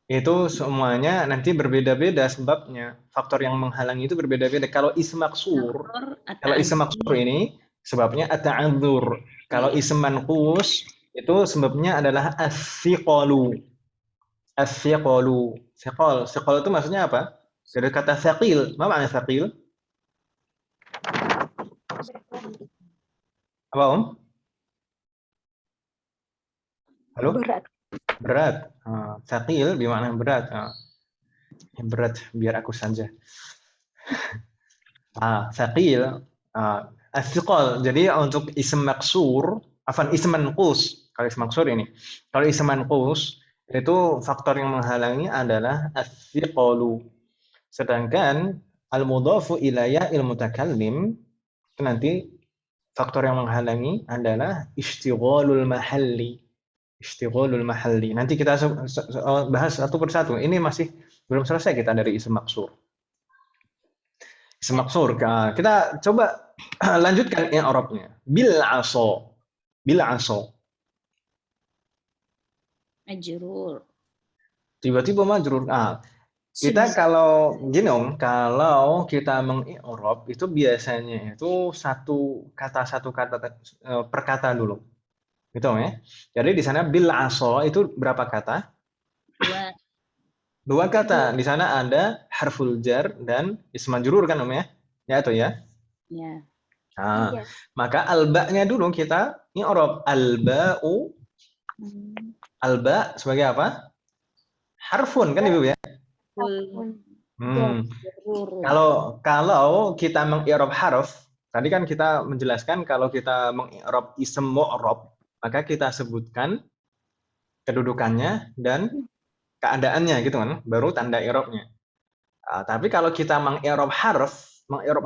Itu semuanya nanti berbeda-beda sebabnya. Faktor yang menghalangi itu berbeda-beda. Kalau ism maksur ini sebabnya at-ta'adzur. Kalau ism manqus itu sebabnya adalah as-siqalu. As-siqalu. Siqal itu maksudnya apa? Dari kata thaqil. Apa makna thaqil? Apa, Om? Halo? Berat. Thaqil bermakna berat. Berat, biar aku saja. Thaqil. As-siqal. Jadi untuk ism maksur, ism manqus. Kalau ism maksur ini. Kalau ism manqus, itu faktor yang menghalangi adalah as-siqalu. Sedangkan al-mudhafu ila ya'il mutakallim, itu nanti faktor yang menghalangi adalah istighalul mahalli. Istighalul mahalli. Nanti kita bahas satu persatu. Ini masih belum selesai kita dari ism maksur. Ism maksur. Kita coba lanjutkan i'rabnya. Bil aso. Bil aso. Majrur. Tiba-tiba majrur. Kita kalau gini, Om, kalau kita mengi'rab itu biasanya itu satu kata per kata dulu. Gitu, Om ya. Jadi di sana bil aso itu berapa kata? 2 kata. Di sana ada harful jar dan ism majrur kan, Om ya? Ya atau ya? Ya. Maka alba-nya dulu kita i'rab. Alba'u. Alba sebagai apa? Harfun kan, Ibu ya? Kalau kita mengi'rab harf, tadi kan kita menjelaskan kalau kita mengi'rab ism mu'rab, maka kita sebutkan kedudukannya dan keadaannya gitu kan, baru tanda i'rabnya. Tapi kalau kita mengi'rab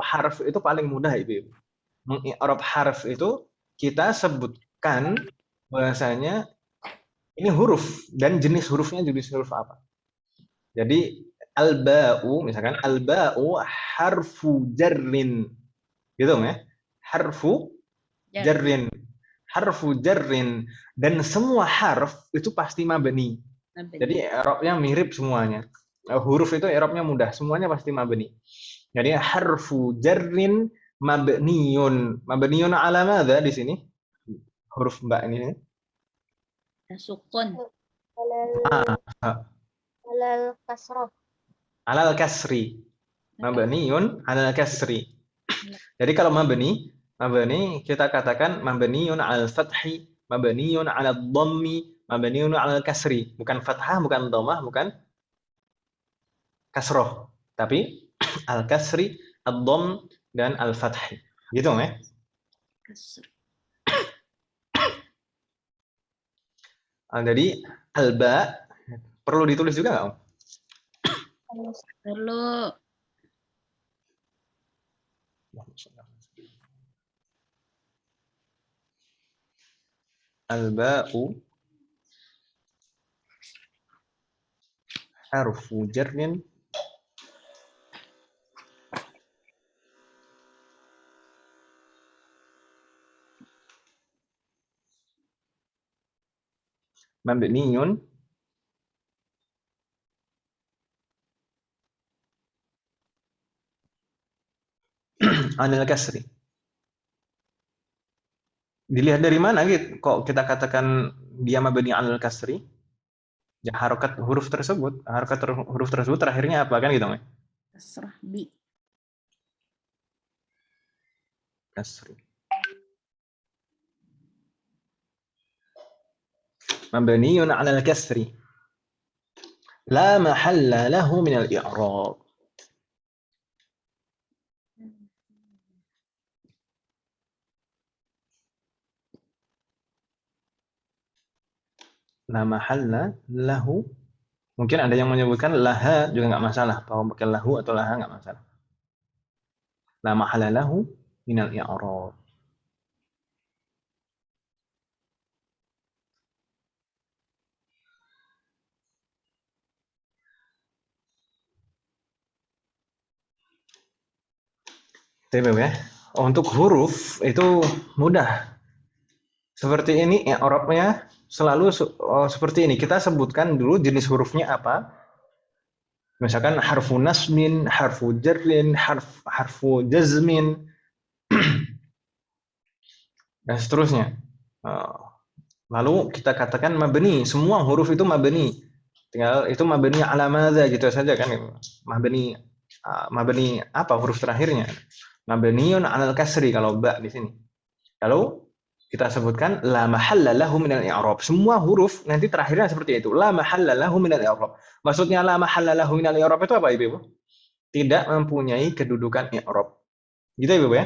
harf itu paling mudah, Ibu. Mengi'rab harf itu kita sebutkan bahasanya ini huruf dan jenis hurufnya jenis huruf apa. Jadi al-ba'u, misalkan al-ba'u harfu jarrin. Gitu ya? Harfu jarrin. Harfu jarrin. Dan semua harf itu pasti mabni. Jadi i'rabnya mirip semuanya. Huruf itu i'rabnya mudah, semuanya pasti mabni. Jadi harfu jarrin mabniyun. Mabniyun ala madza di sini? Huruf ba ini. Sukun. Alal kasrah. Alal kasri. Mabniun alal kasri. Jadi kalau mabni kita katakan mabniun alal fathi, mabniun alal dhammi, mabniun alal kasri. Bukan fathah, bukan dhammah, bukan kasroh. Tapi al kasri, ad-dhamm dan al fathi. Gitu ya? Kasri. Jadi alba perlu ditulis juga nggak, Om? Perlu. Al-ba'u harfu jarrin mabniyun anil kasri. Dilihat dari mana gitu? Kok kita katakan dia mabni anil kasri? Ya, huruf tersebut terakhirnya apa kan gitu, Mas? Kasrah bi. Kasri. Mabniun 'ala al-kasri. La mahalla lahu min al-i'rab. La mahalla lahu. Mungkin ada yang menyebutkan laha juga nggak masalah. Kalau pakai lahu atau laha nggak masalah. La mahalla lahu min al-i'rab. Tapi ya, untuk huruf itu mudah. Seperti ini i'rabnya selalu seperti ini. Kita sebutkan dulu jenis hurufnya apa. Misalkan harfu nasmin, harfu jarrin, harfu jazmin, dan seterusnya. Lalu kita katakan mabni, semua huruf itu mabni. Tinggal itu mabni ala madza gitu saja kan. Mabni apa huruf terakhirnya? Mabniun 'alal kasri kalau ba di sini. Lalu kita sebutkan la mahalla lahu minal i'rab. Semua huruf nanti terakhirnya seperti itu. La mahalla lahu minal i'rab. Maksudnya la mahalla lahu minal i'rab itu apa, Ibu? Tidak mempunyai kedudukan i'rab. Gitu ya, Ibu ya?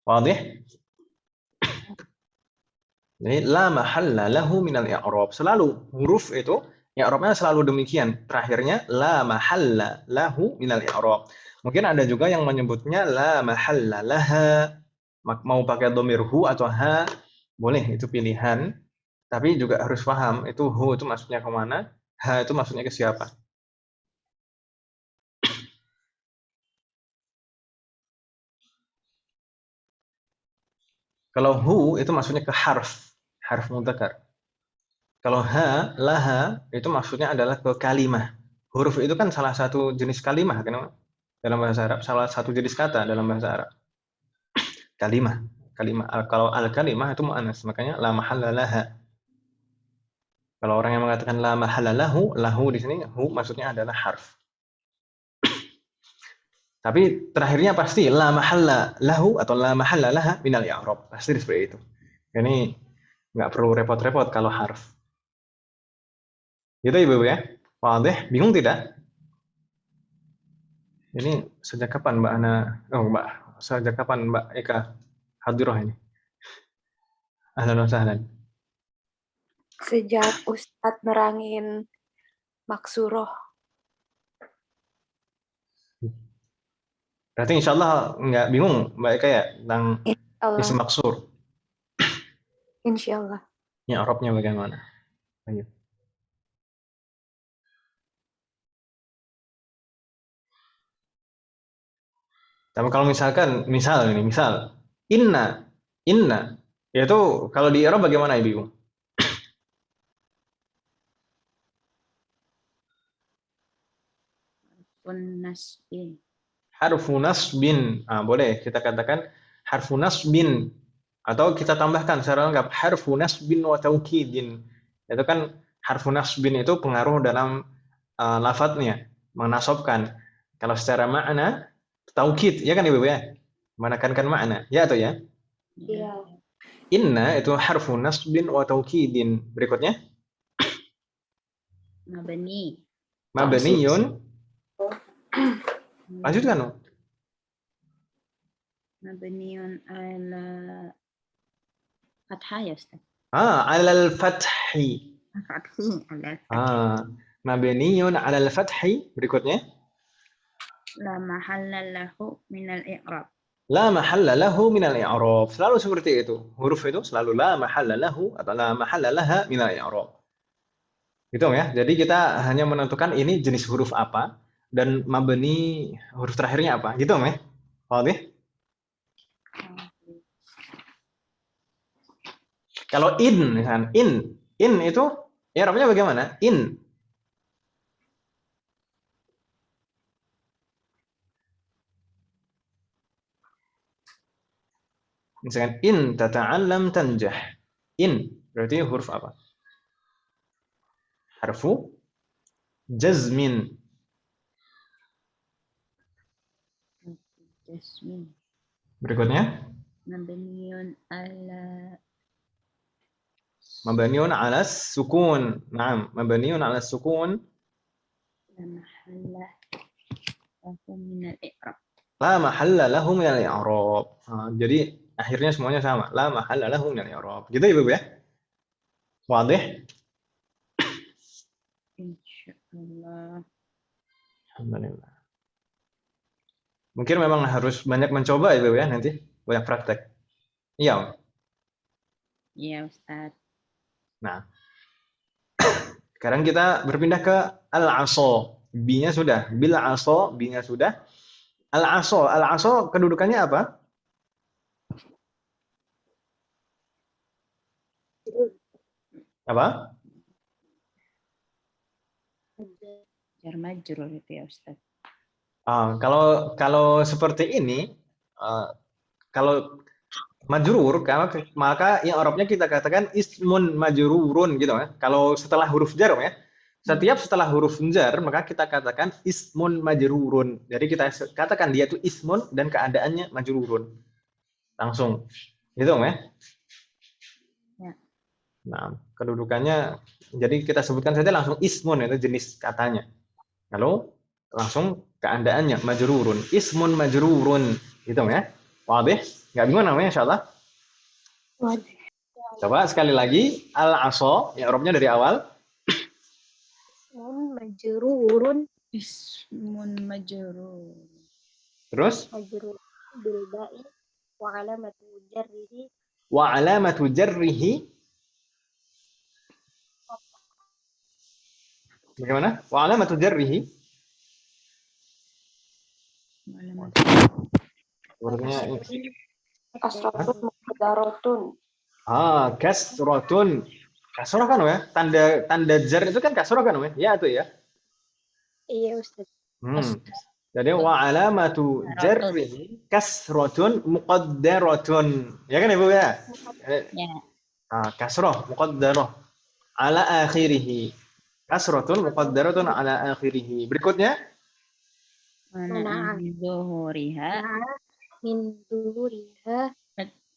Wadih? Jadi la mahalla lahu minal i'rab. Selalu huruf itu i'rabnya selalu demikian. Terakhirnya la mahalla lahu minal i'rab. Mungkin ada juga yang menyebutnya la mahalla laha. Mau pakai dhamir hu atau ha, boleh, itu pilihan. Tapi juga harus paham, itu hu itu maksudnya kemana, ha itu maksudnya ke siapa. Kalau hu itu maksudnya ke harf mudzakkar. Kalau ha, laha itu maksudnya adalah ke kalimah. Huruf itu kan salah satu jenis kalimah kan dalam bahasa Arab, salah satu jenis kata dalam bahasa Arab. Kalimah. Kalau al-kalimah itu mu'annas, makanya la mahalla laha. Kalau orang yang mengatakan la mahalla lahu, lahu di sini hu maksudnya adalah harf. Tapi terakhirnya pasti la mahalla lahu atau la mahalla laha minal i'rab. Pasti seperti itu. Ini nggak perlu repot-repot kalau harf. Gitu Ibu ya? Wadih? Bingung tidak? Ini sejak kapan Mbak Ana? Sejak kapan Mbak Eka hadirah ini? Ahlan wa sahlan. Sejak Ustadz nerangin maksuroh. Berarti insya Allah nggak bingung Mbak Eka ya tentang isim maksur. Insya Allah. Ya Arabnya bagaimana? Ayo. Tapi kalau misalkan, misal inna, yaitu kalau di Arab bagaimana Ibu? Nasbin. Harfu nasbin. Boleh kita katakan harfu nasbin atau kita tambahkan secara lengkap harfu nasbin wa taukidin. Itu kan harfu nasbin itu pengaruh dalam lafadznya, menasobkan. Kalau secara makna taukid, ya kan Ibu ya? Menekankan makna, ya atau ya? Iya. Inna itu harfu nasbin wa taukidin. Berikutnya? Mabniyun. Lanjutkan. Mabniyun ala fathah ya Ustaz? Alal fathi. Mabniyun alal fathi. Berikutnya? La mahalla lahu minal i'rab. La mahalla lahu minal i'rab. Selalu seperti itu. Huruf itu selalu la mahalla lahu atau la mahalla laha minal i'rab. Gitu ya. Jadi kita hanya menentukan ini jenis huruf apa dan mabni huruf terakhirnya apa. Gitu ya. Paham ya? Kalau in misalkan in itu i'rabnya bagaimana? In. Misalkan in tata'allam tanjah. In berarti huruf apa? harfu jazmin. Jasmin. Berikutnya Mabniun ala mabniun 'ala sukun. Naam, mabniun 'ala sukun la mahalla lahu min al-i'rab. la mahalla lahu min al-i'rab. Jadi akhirnya semuanya sama. La mahalla lahu min al-i'rab. Gitu ya, Ibu ya? Wadih? Insyaallah. Alhamdulillah. Mungkin memang harus banyak mencoba ya, Ibu ya, nanti banyak praktek. Iya. Om. Ya, Ustaz. Nah, sekarang kita berpindah ke al-'asa. Bi-nya sudah, bil 'asa, bi-nya sudah. Al-'asa kedudukannya apa? Apa? Jar majrur itu ya, Ustaz. Kalau seperti ini, kalau majrur, maka yang Arabnya kita katakan ismun majrurun gitu ya. Kalau setelah huruf jar ya, setiap setelah huruf jar maka kita katakan ismun majrurun. Jadi kita katakan dia itu ismun dan keadaannya majrurun. Langsung. Gitu ya. Ya. Nah, kedudukannya jadi kita sebutkan saja langsung ismun, itu jenis katanya. Lalu langsung keadaannya majrurun, ismun majrurun, gitu ya. Wadih? Enggak bingung namanya insyaallah. Wadih. Coba sekali lagi, al-'asa, ya Arabnya dari awal. Ismun majrurun. Ismun majrur. Terus Majrurun bil ba'i wa alamatu jarrihi. wa alamatu jarrihi. Bagaimana? Wa alamatu jarrihi. Sepertinya ini. Kasratun muqaddaratun. Kasratun. Kasrah kan ya? Tanda jar itu kan kasrah kan ya? Ya itu ya. Iya, Ustaz. Jadi wa alamatu jarrihi kasratun muqaddaratun. Ya kan Ibu ya? Ya. Kasrah muqaddarah ala akhirih. Kasratun muqaddaratun ala akhirih. Berikutnya Mana min zuhuriha Min zuhuriha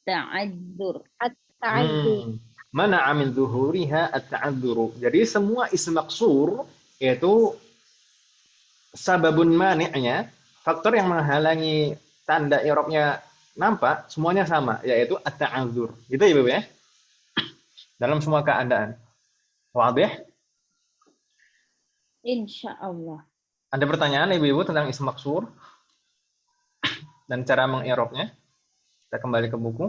ta'addur. at-ta'addur. Mana min zuhuriha at-ta'adzuru. Jadi semua isim maksur yaitu sababun mani'nya, faktor yang menghalangi tanda i'rabnya nampak, semuanya sama, yaitu at-ta'adzur. Gitu ya, Ibu ya? Dalam semua keadaan. Wadih? Insyaallah. Ada pertanyaan Ibu-ibu tentang isim maksur dan cara meng-i'rabnya? Kita kembali ke buku.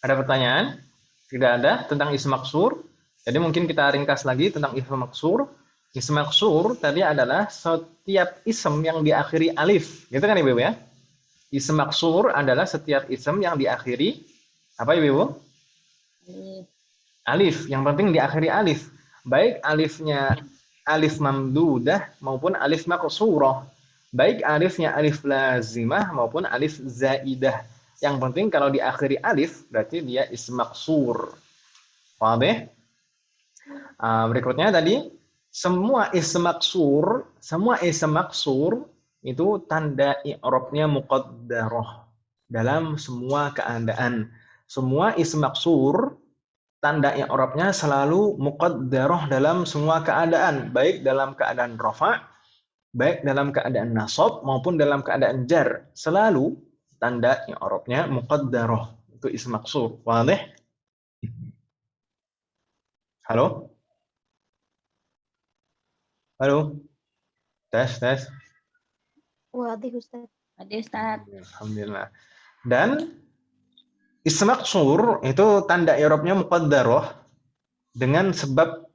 Ada pertanyaan? Tidak ada tentang isim maksur. Jadi mungkin kita ringkas lagi tentang isim maksur. Isim maksur tadi adalah setiap isim yang diakhiri alif. Gitu kan Ibu ya? Isim maksur adalah setiap isim yang diakhiri apa Ibu? Alif. Yang penting diakhiri alif. Baik alifnya alif mamdudah maupun alif maqsurah. Baik alifnya alif lazimah maupun alif zaidah. Yang penting kalau diakhiri alif berarti dia isim maksur. Paham? Berikutnya tadi semua isim maksur itu tanda i'rabnya muqaddarah dalam semua keadaan. Semua isim maksur tanda i'rabnya selalu muqaddarah dalam semua keadaan, baik dalam keadaan rafa', baik dalam keadaan nasab maupun dalam keadaan jar. Selalu tanda i'rabnya muqaddarah. Itu isim maksur. Wadih? Halo? Halo? Tes. Wadih, Ustaz. Ada Ustaz. Alhamdulillah. Dan isim maksur itu tanda i'rabnya muqaddarah dengan sebab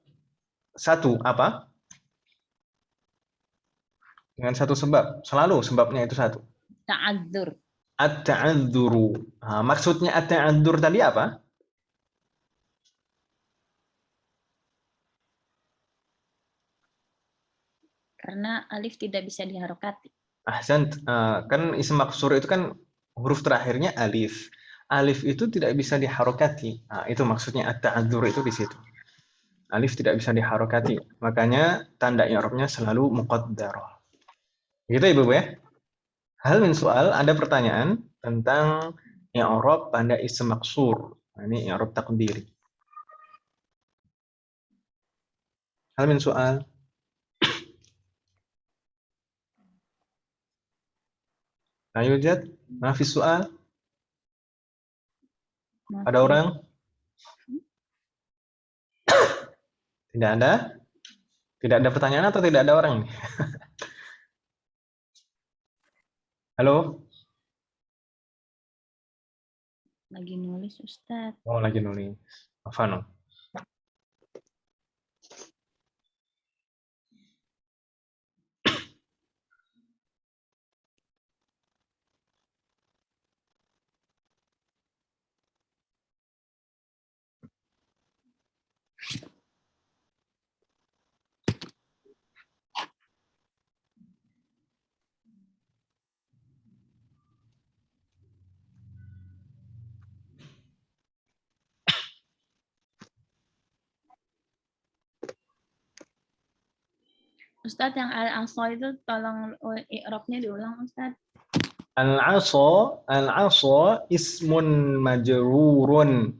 satu apa? Dengan satu sebab. Selalu sebabnya itu satu. Ta'adzur. At-ta'adzuru. Nah, maksudnya at-ta'adzur tadi apa? Karena alif tidak bisa diharokati. Ahsan, kan isim maksur itu kan huruf terakhirnya alif. Alif itu tidak bisa diharokati. Nah, itu maksudnya at-ta'adzur itu di situ. Alif tidak bisa diharokati. Makanya tanda i'rabnya selalu muqaddarah. Gitu ya, Ibu ya? Hal min soal, ada pertanyaan tentang i'rab pada isim maksur. Nah, ini i'rab takdiri. Hal min soal. Ayo Jad, nafis soal. Ada orang? Tidak ada? Tidak ada pertanyaan atau tidak ada orang? Halo? Lagi nulis Ustaz. Oh, lagi nulis. Afano. Ustaz yang al-asa itu tolong i'rabnya diulang Ustaz. Al-asa ismun majrurun.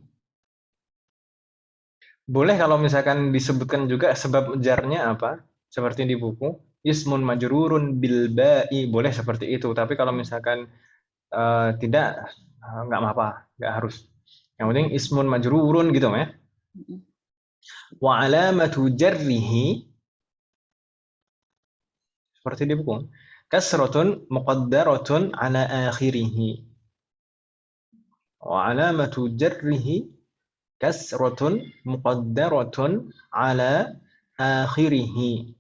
Boleh kalau misalkan disebutkan juga sebab jarnya apa? Seperti di buku, ismun majrurun bil ba'i, boleh seperti itu. Tapi kalau misalkan tidak, nggak apa-apa, nggak harus. Yang penting ismun majrurun gitu ya. Wa alamatu jarrihi, seperti di buku, kasratun muqaddaratun ala akhirih. Wa alamatu jarrihi kasratun muqaddaratun ala akhirih.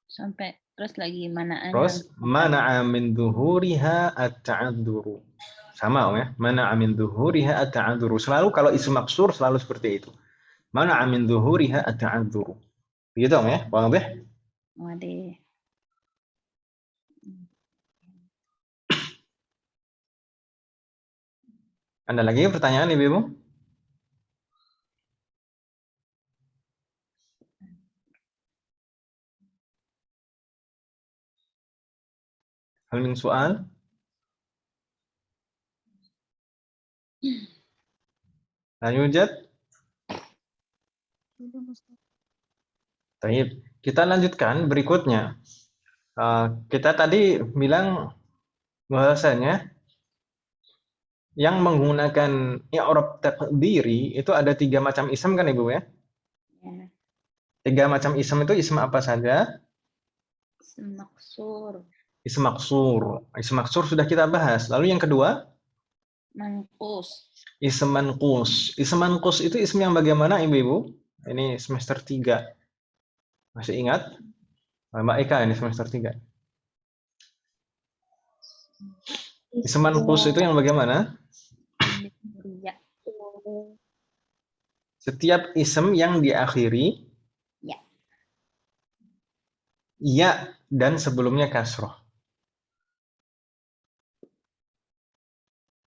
Sampai terus lagi mana Terus mana'a min dhuhuriha at-ta'adzuru. Sama ya, mana'a min dhuhuriha at-ta'adzuru. Selalu kalau isim maksur selalu seperti itu. Mana'a min dhuhuriha at-ta'adzuru. Gitu ya, wadah? Waduh. Ada lagi pertanyaan Ibu? Hal min soal? Hal yujad? Baik, kita lanjutkan berikutnya. Kita tadi bilang bahwasanya yang menggunakan i'rab taqdiri itu ada 3 macam isim kan Ibu ya? Ya. 3 macam isim itu isim apa saja? Isim maksur. Isim maksur. Isim maksur sudah kita bahas. Lalu yang kedua? Manqus. Isim manqus. Isim manqus itu isim yang bagaimana Ibu-Ibu? Ini semester 3. Masih ingat? Mbak Eka ini semester 3. Isim manqus itu yang bagaimana? Ya. Setiap isim yang diakhiri ya dan sebelumnya kasroh.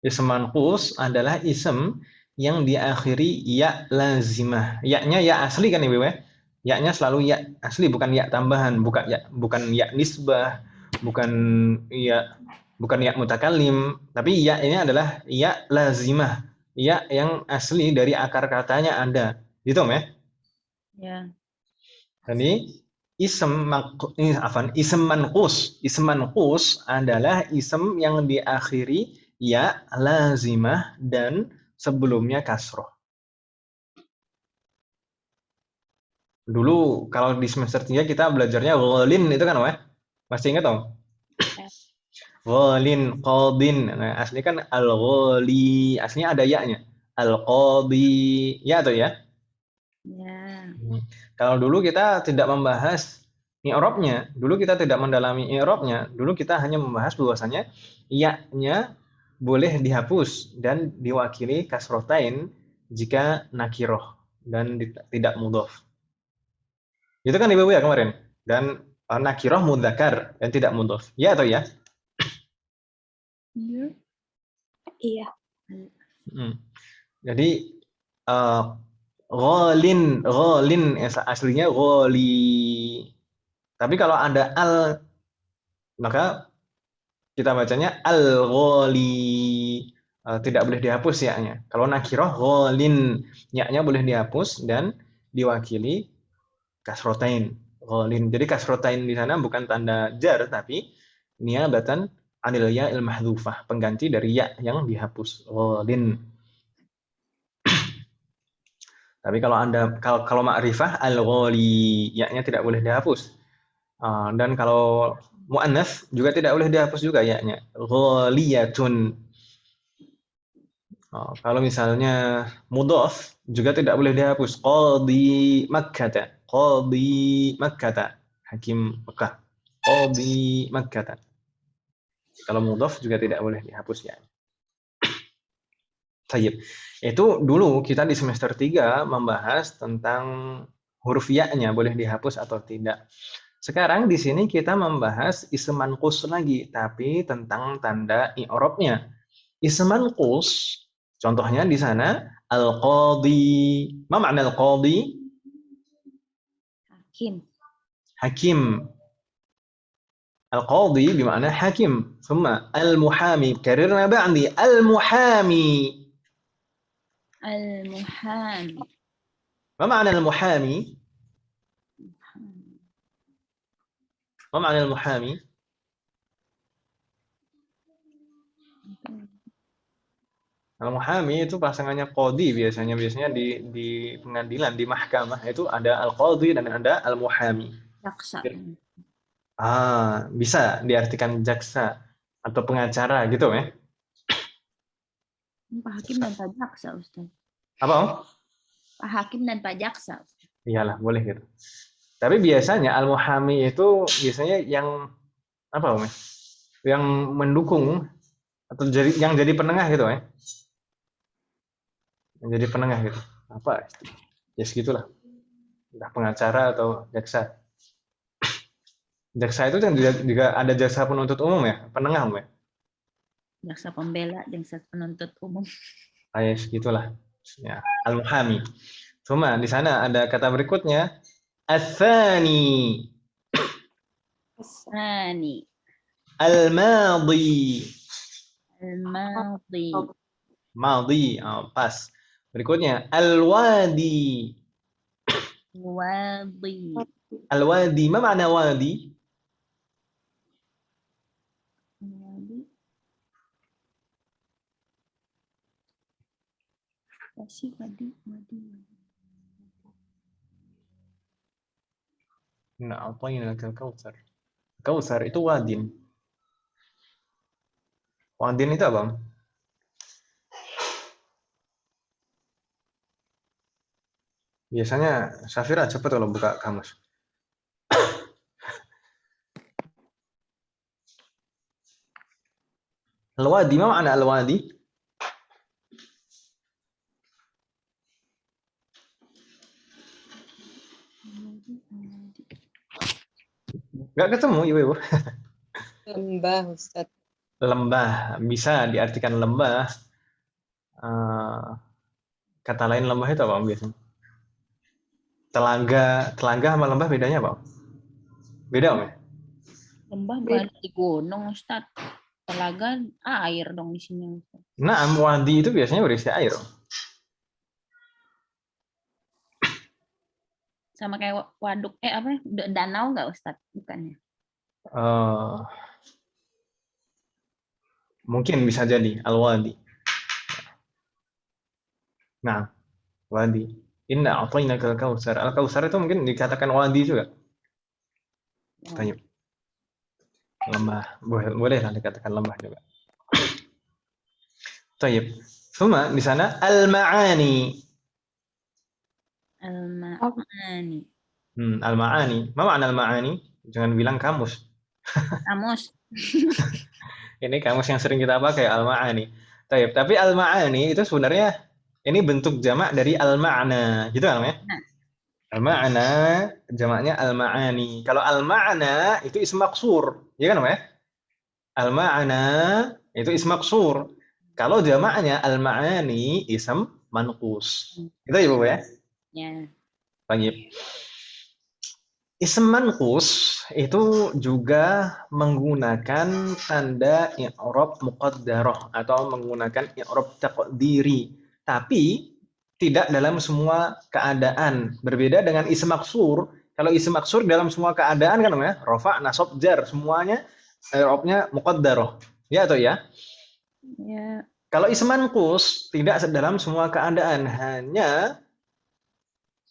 Isim manqus adalah isim yang diakhiri ya lazimah. Ya-nya ya asli kan Ibu ya? Ya-nya selalu ya asli, bukan ya tambahan, bukan ya nisbah, bukan ya mutakallim, tapi ya ini adalah ya lazimah. Ya yang asli dari akar katanya ada. Gitu ya? Ya. Jadi isim manqus. Isim manqus adalah isim yang diakhiri ya lazimah dan sebelumnya kasroh. Dulu kalau di semester 3 kita belajarnya ghalin itu kan, Wah? Masih ingat dong? Ghalin, qadin. Nah, aslinya kan al-ghali, aslinya ada ya-nya. Al-qadi, ya atau ya? Ya. Kalau dulu kita tidak membahas i'rabnya. Dulu kita tidak mendalami i'rabnya. Dulu kita hanya membahas bahwasanya ya-nya boleh dihapus dan diwakili kasrotain jika nakiroh dan tidak mudhof. Itu kan Ibu ya kemarin. Dan nakiroh mudzakkar dan tidak mudhof. Ya atau ya? Iya. Iya. Jadi ghalin aslinya ghali. Tapi kalau ada al maka kita bacanya al-ghali. Tidak boleh dihapus ya-nya. Kalau nakirah ghalin, ya-nya boleh dihapus dan diwakili kasrotain. Ghalin. Jadi kasrotain di sana bukan tanda jar tapi niabatan anil ya'il mahdhufah, pengganti dari ya yang dihapus. Ghalin. Tapi kalau Anda kalau ma'rifah al-ghali, ya-nya tidak boleh dihapus. Dan kalau muannats juga tidak boleh dihapus juga ya-nya. Ghaliyatun. Kalau misalnya mudhaf juga tidak boleh dihapus. Qadi Makkah. Qadi Makkah. Hakim Mekah. Qadi Makkah. Kalau mudhaf juga tidak boleh dihapus ya. Tayyib. Itu dulu kita di semester 3 membahas tentang huruf ya-nya boleh dihapus atau tidak. Sekarang di sini kita membahas ism manqus lagi, tapi tentang tanda i'rabnya. Ism manqus, contohnya di sana al-qadi. Ma makna al-qadi? Hakim. Hakim. Al-qadi bermakna hakim. Thumma al-muhami. Karirna ba'di al-muhami. Al-muhami. ما معنى المحامي؟ ما معنى المحامي؟ Al-muhami itu pasangannya qadi biasanya di pengadilan, di mahkamah itu ada al-qadi dan ada al-muhami. Jaksa. Bisa diartikan jaksa atau pengacara gitu ya. Pak Hakim dan Pak Jaksa, Ustaz. Apa Om? Pak Hakim dan Pak Jaksa. Iyalah, boleh gitu. Tapi biasanya al-muhami itu biasanya yang apa Om? Yang mendukung atau yang jadi penengah gitu ya. Yang jadi penengah gitu. Apa? Ya segitulah. Entah pengacara atau jaksa. Jaksa itu kan juga ada jaksa penuntut umum ya, penengah Om ya. Jaksa pembela, jaksa penuntut umum. Ya segitulah. Ya, al-muhami. Cuma di sana ada kata berikutnya ats-tsani. Asani. Al-madi. Al-madi. Madi, pas. Berikutnya al-wadi. Wadi. Al-wadi, ma makna wadi? Wadi. Kasih wadi. Na'atainaka al-kautsar. Kautsar itu wadin. Wadin itu apa? Biasanya Safira cepat kalau buka kamus. Al-wadi, ma makna al-wadi? Enggak ketemu, Ibu. Lembah, Ustaz. Lembah, bisa diartikan lembah. Kata lain lembah itu apa biasanya? Telaga sama lembah bedanya apa? Beda Om ya? Lembah berada di gunung, Ustaz. Telaga air dong di sini, Ustaz. Nah, wadi itu biasanya berisi air. Sama kayak waduk, danau nggak, Ustaz? Bukannya. Mungkin bisa jadi al-wadi. Nah, wadi. Inna a'tainaka al-kautsar. Al-kautsar itu mungkin dikatakan wadi juga. Tanya. Lembah. Boleh lah dikatakan lembah juga. Tayyib. Thumma di sana al-ma'ani. Al-ma'ani. Al-ma'ani. Ma makna al-ma'ani? Jangan bilang kamus. Kamus. Ini kamus yang sering kita pakai, al-ma'ani. Tapi al-ma'ani itu sebenarnya ini bentuk jamak dari al-ma'na, gitu kan ya? Nah, Al-ma'na jamaknya al-ma'ani. Kalau al-ma'na itu ism maksur, ya kan ya? Al-ma'na itu ism maksur. Kalau jamaknya al-ma'ani ism manqus. Gitu ya, Bu ya? ya. Baik. Ism manqus itu juga menggunakan tanda i'rab muqaddarah atau menggunakan i'rab taqdiri, tapi tidak dalam semua keadaan. Berbeda dengan ism maksur. Kalau ism maksur dalam semua keadaan kan ya, rafa, nasab, jar, semuanya i'rabnya muqaddarah. Ya atau ya? Ya. Kalau ism manqus tidak dalam semua keadaan, hanya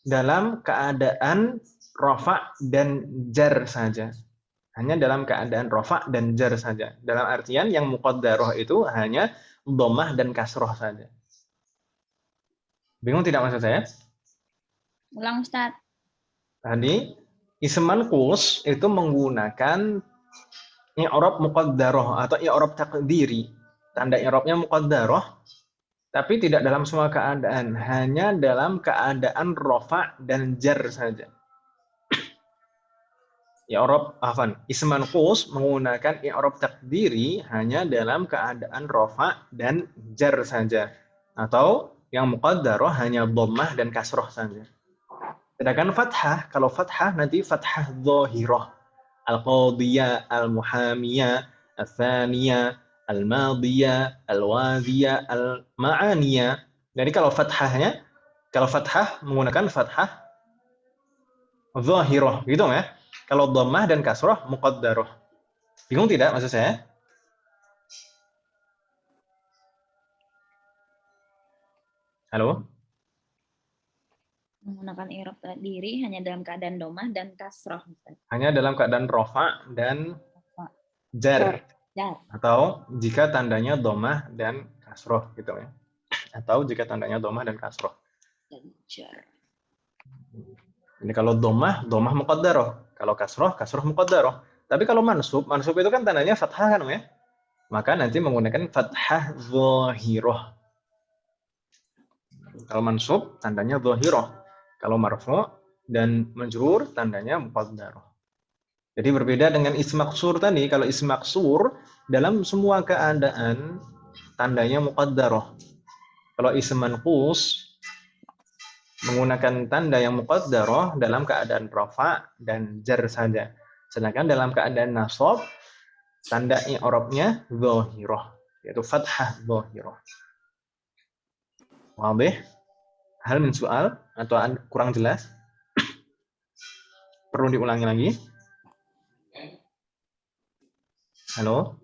dalam keadaan rafa dan jar saja. Hanya dalam keadaan rafa dan jar saja. Dalam artian yang muqaddarah itu hanya dhammah dan kasroh saja. Bingung tidak maksud saya? Ulang Ustaz. Tadi ism manqus itu menggunakan i'rab muqaddarah atau i'rab taqdiri. Tanda i'rabnya muqaddarah tapi tidak dalam semua keadaan, hanya dalam keadaan rafa dan jar saja. I'rab ism manqus menggunakan i'rab takdiri hanya dalam keadaan rafa dan jar saja, atau yang muqaddarah hanya dhammah dan kasroh saja. Sedangkan fathah, kalau fathah nanti fathah dhahirah, al-qadiyah, al-muhamiyah, al-thaniyah, al-madiyah, al-wadiyah, al-ma'aniyah. Jadi kalau fathah menggunakan fathah dhahirah, gitu ya. Kalau dhammah dan kasroh muqaddarah. Bingung tidak maksud saya? Halo? Menggunakan i'rab taqdiri hanya dalam keadaan dhammah dan kasroh. Ustaz. Hanya dalam keadaan rafa dan jar. Jar. Atau jika tandanya dhammah dan kasroh gitu ya. Atau jika tandanya dhammah dan kasroh. Dan jar. Ini kalau dhammah muqaddarah. Kalau kasroh muqaddarah. Tapi kalau mansub itu kan tandanya fathah kan ya? Maka nanti menggunakan fathah dhahirah. Kalau mansub tandanya dhahirah. Kalau marfu' dan majrur tandanya muqaddarah. Jadi berbeda dengan ism maksur tadi. Kalau ism maksur dalam semua keadaan tandanya muqaddarah. Kalau ism manqus menggunakan tanda yang muqaddarah dalam keadaan rafa dan jar saja. Sedangkan dalam keadaan nasab tanda i'rabnya dhahirah, yaitu fathah dhahirah. Wadih? Hal min soal atau kurang jelas? Perlu diulangi lagi? Halo?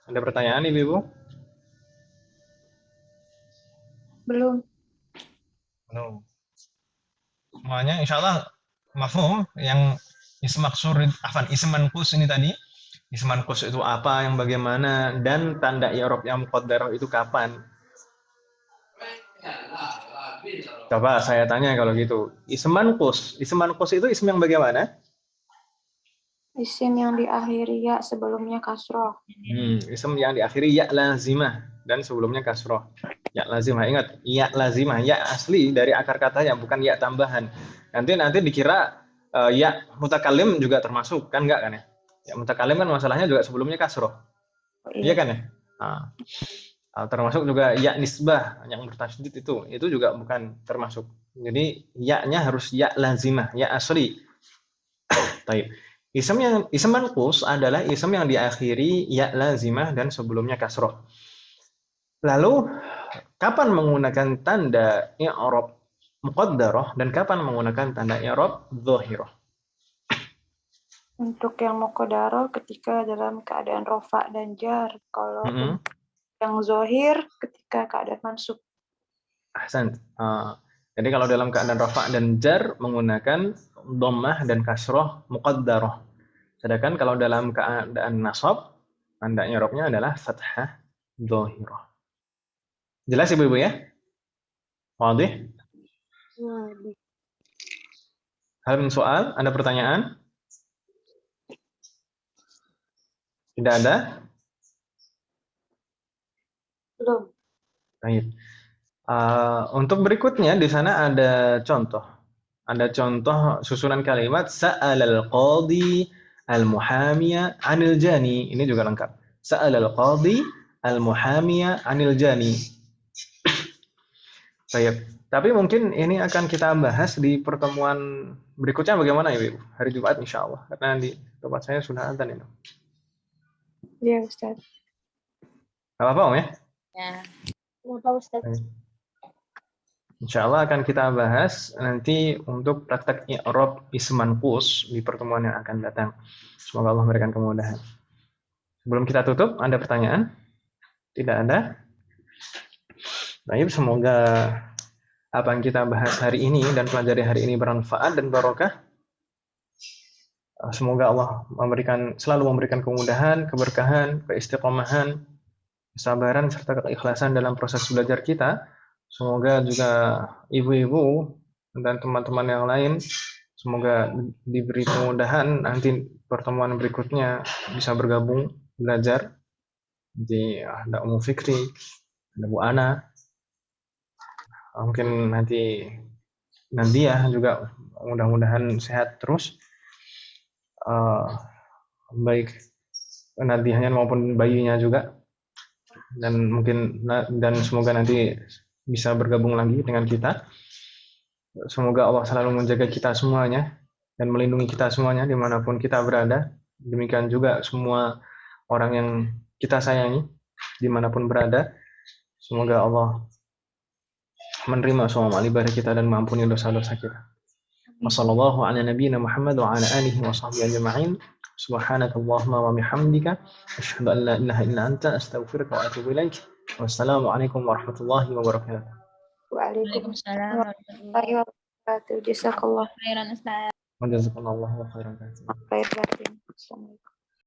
Ada pertanyaan, Ibu? Belum. Belum. Semuanya insya Allah mafhum yang ism maksur, ism manqus ini tadi. Ism manqus itu apa, yang bagaimana, dan tanda i'rab yang muqaddarah itu kapan? Coba saya tanya kalau gitu. Ism manqus itu ism yang bagaimana? Isim yang diakhiri ya sebelumnya kasroh. Ism yang diakhiri ya lazimah dan sebelumnya kasroh. Ya lazimah, ingat, ya lazimah, ya asli dari akar katanya, bukan ya tambahan. Nanti dikira ya mutakallim juga termasuk, kan enggak kan ya? Ya mutakallim kan masalahnya juga sebelumnya kasroh. Oh, Iya kan ya? Nah, termasuk juga ya nisbah yang bertasydid itu juga bukan termasuk. Jadi ya-nya harus ya lazimah, ya asli. Baik. Ism manqus adalah ism yang diakhiri ya lazimah dan sebelumnya kasroh. Lalu kapan menggunakan tanda i'rab muqaddarah dan kapan menggunakan tanda i'rab dhahirah? Untuk yang muqaddarah ketika dalam keadaan rafa dan jar. Kalau yang zohir ketika keadaan mansub. Ahsan. Jadi kalau dalam keadaan rafa dan jar menggunakan dhammah dan kasroh muqaddarah. Sedangkan kalau dalam keadaan nasab Tanda i'rabnya adalah fathah dhahirah. Jelas Ibu-ibu ya? Wadih? Hal min soal? Ada pertanyaan? Tidak ada? Belum. Baik. Untuk berikutnya di sana ada contoh. Ada contoh susunan kalimat sa'alal qadi al-muhamiya 'anil jani. Ini juga lengkap. Sa'alal qadi al-muhamiya 'anil jani. Baik. Tapi mungkin ini akan kita bahas di pertemuan berikutnya bagaimana ya, Ibu? Hari Jumat insya Allah. Karena di tempat saya sudah adzan itu. Iya, Ustaz. Gak apa-apa, Om ya? Ya. Kenapa, Ustaz? Insya Allah akan kita bahas nanti untuk praktek i'rab ism manqus di pertemuan yang akan datang. Semoga Allah memberikan kemudahan. Sebelum kita tutup, ada pertanyaan? Tidak ada? Baik, semoga apa yang kita bahas hari ini dan pelajari hari ini bermanfaat dan barokah. Semoga Allah selalu memberikan kemudahan, keberkahan, keistiqomahan, kesabaran, serta keikhlasan dalam proses belajar kita. Semoga juga ibu-ibu dan teman-teman yang lain semoga diberi kemudahan nanti pertemuan berikutnya bisa bergabung belajar. Jadi ada Ummu Fikri, ada Bu Ana, mungkin nanti Nadia juga mudah-mudahan sehat terus, baik Nadianya maupun bayinya juga, dan semoga nanti bisa bergabung lagi dengan kita. Semoga Allah selalu menjaga kita semuanya dan melindungi kita semuanya dimanapun kita berada. Demikian juga semua orang yang kita sayangi dimanapun berada. Semoga Allah menerima semua amal ibadah kita dan mengampuni dosa-dosa kita. Wassallallahu ala nabiyyina Muhammad wa ala alihi wa sahbihi ajma'in. Subhanakallahumma wa bihamdika asyhadu an la ilaha illa anta astaghfiruka wa atubu ilaik. Wassalamualaikum warahmatullahi wabarakatuh. Waalaikumsalam warahmatullahi wabarakatuh. Jazakallah Khairan Ustaz. Jazakallahu khairan. khairan. Assalamualaikum.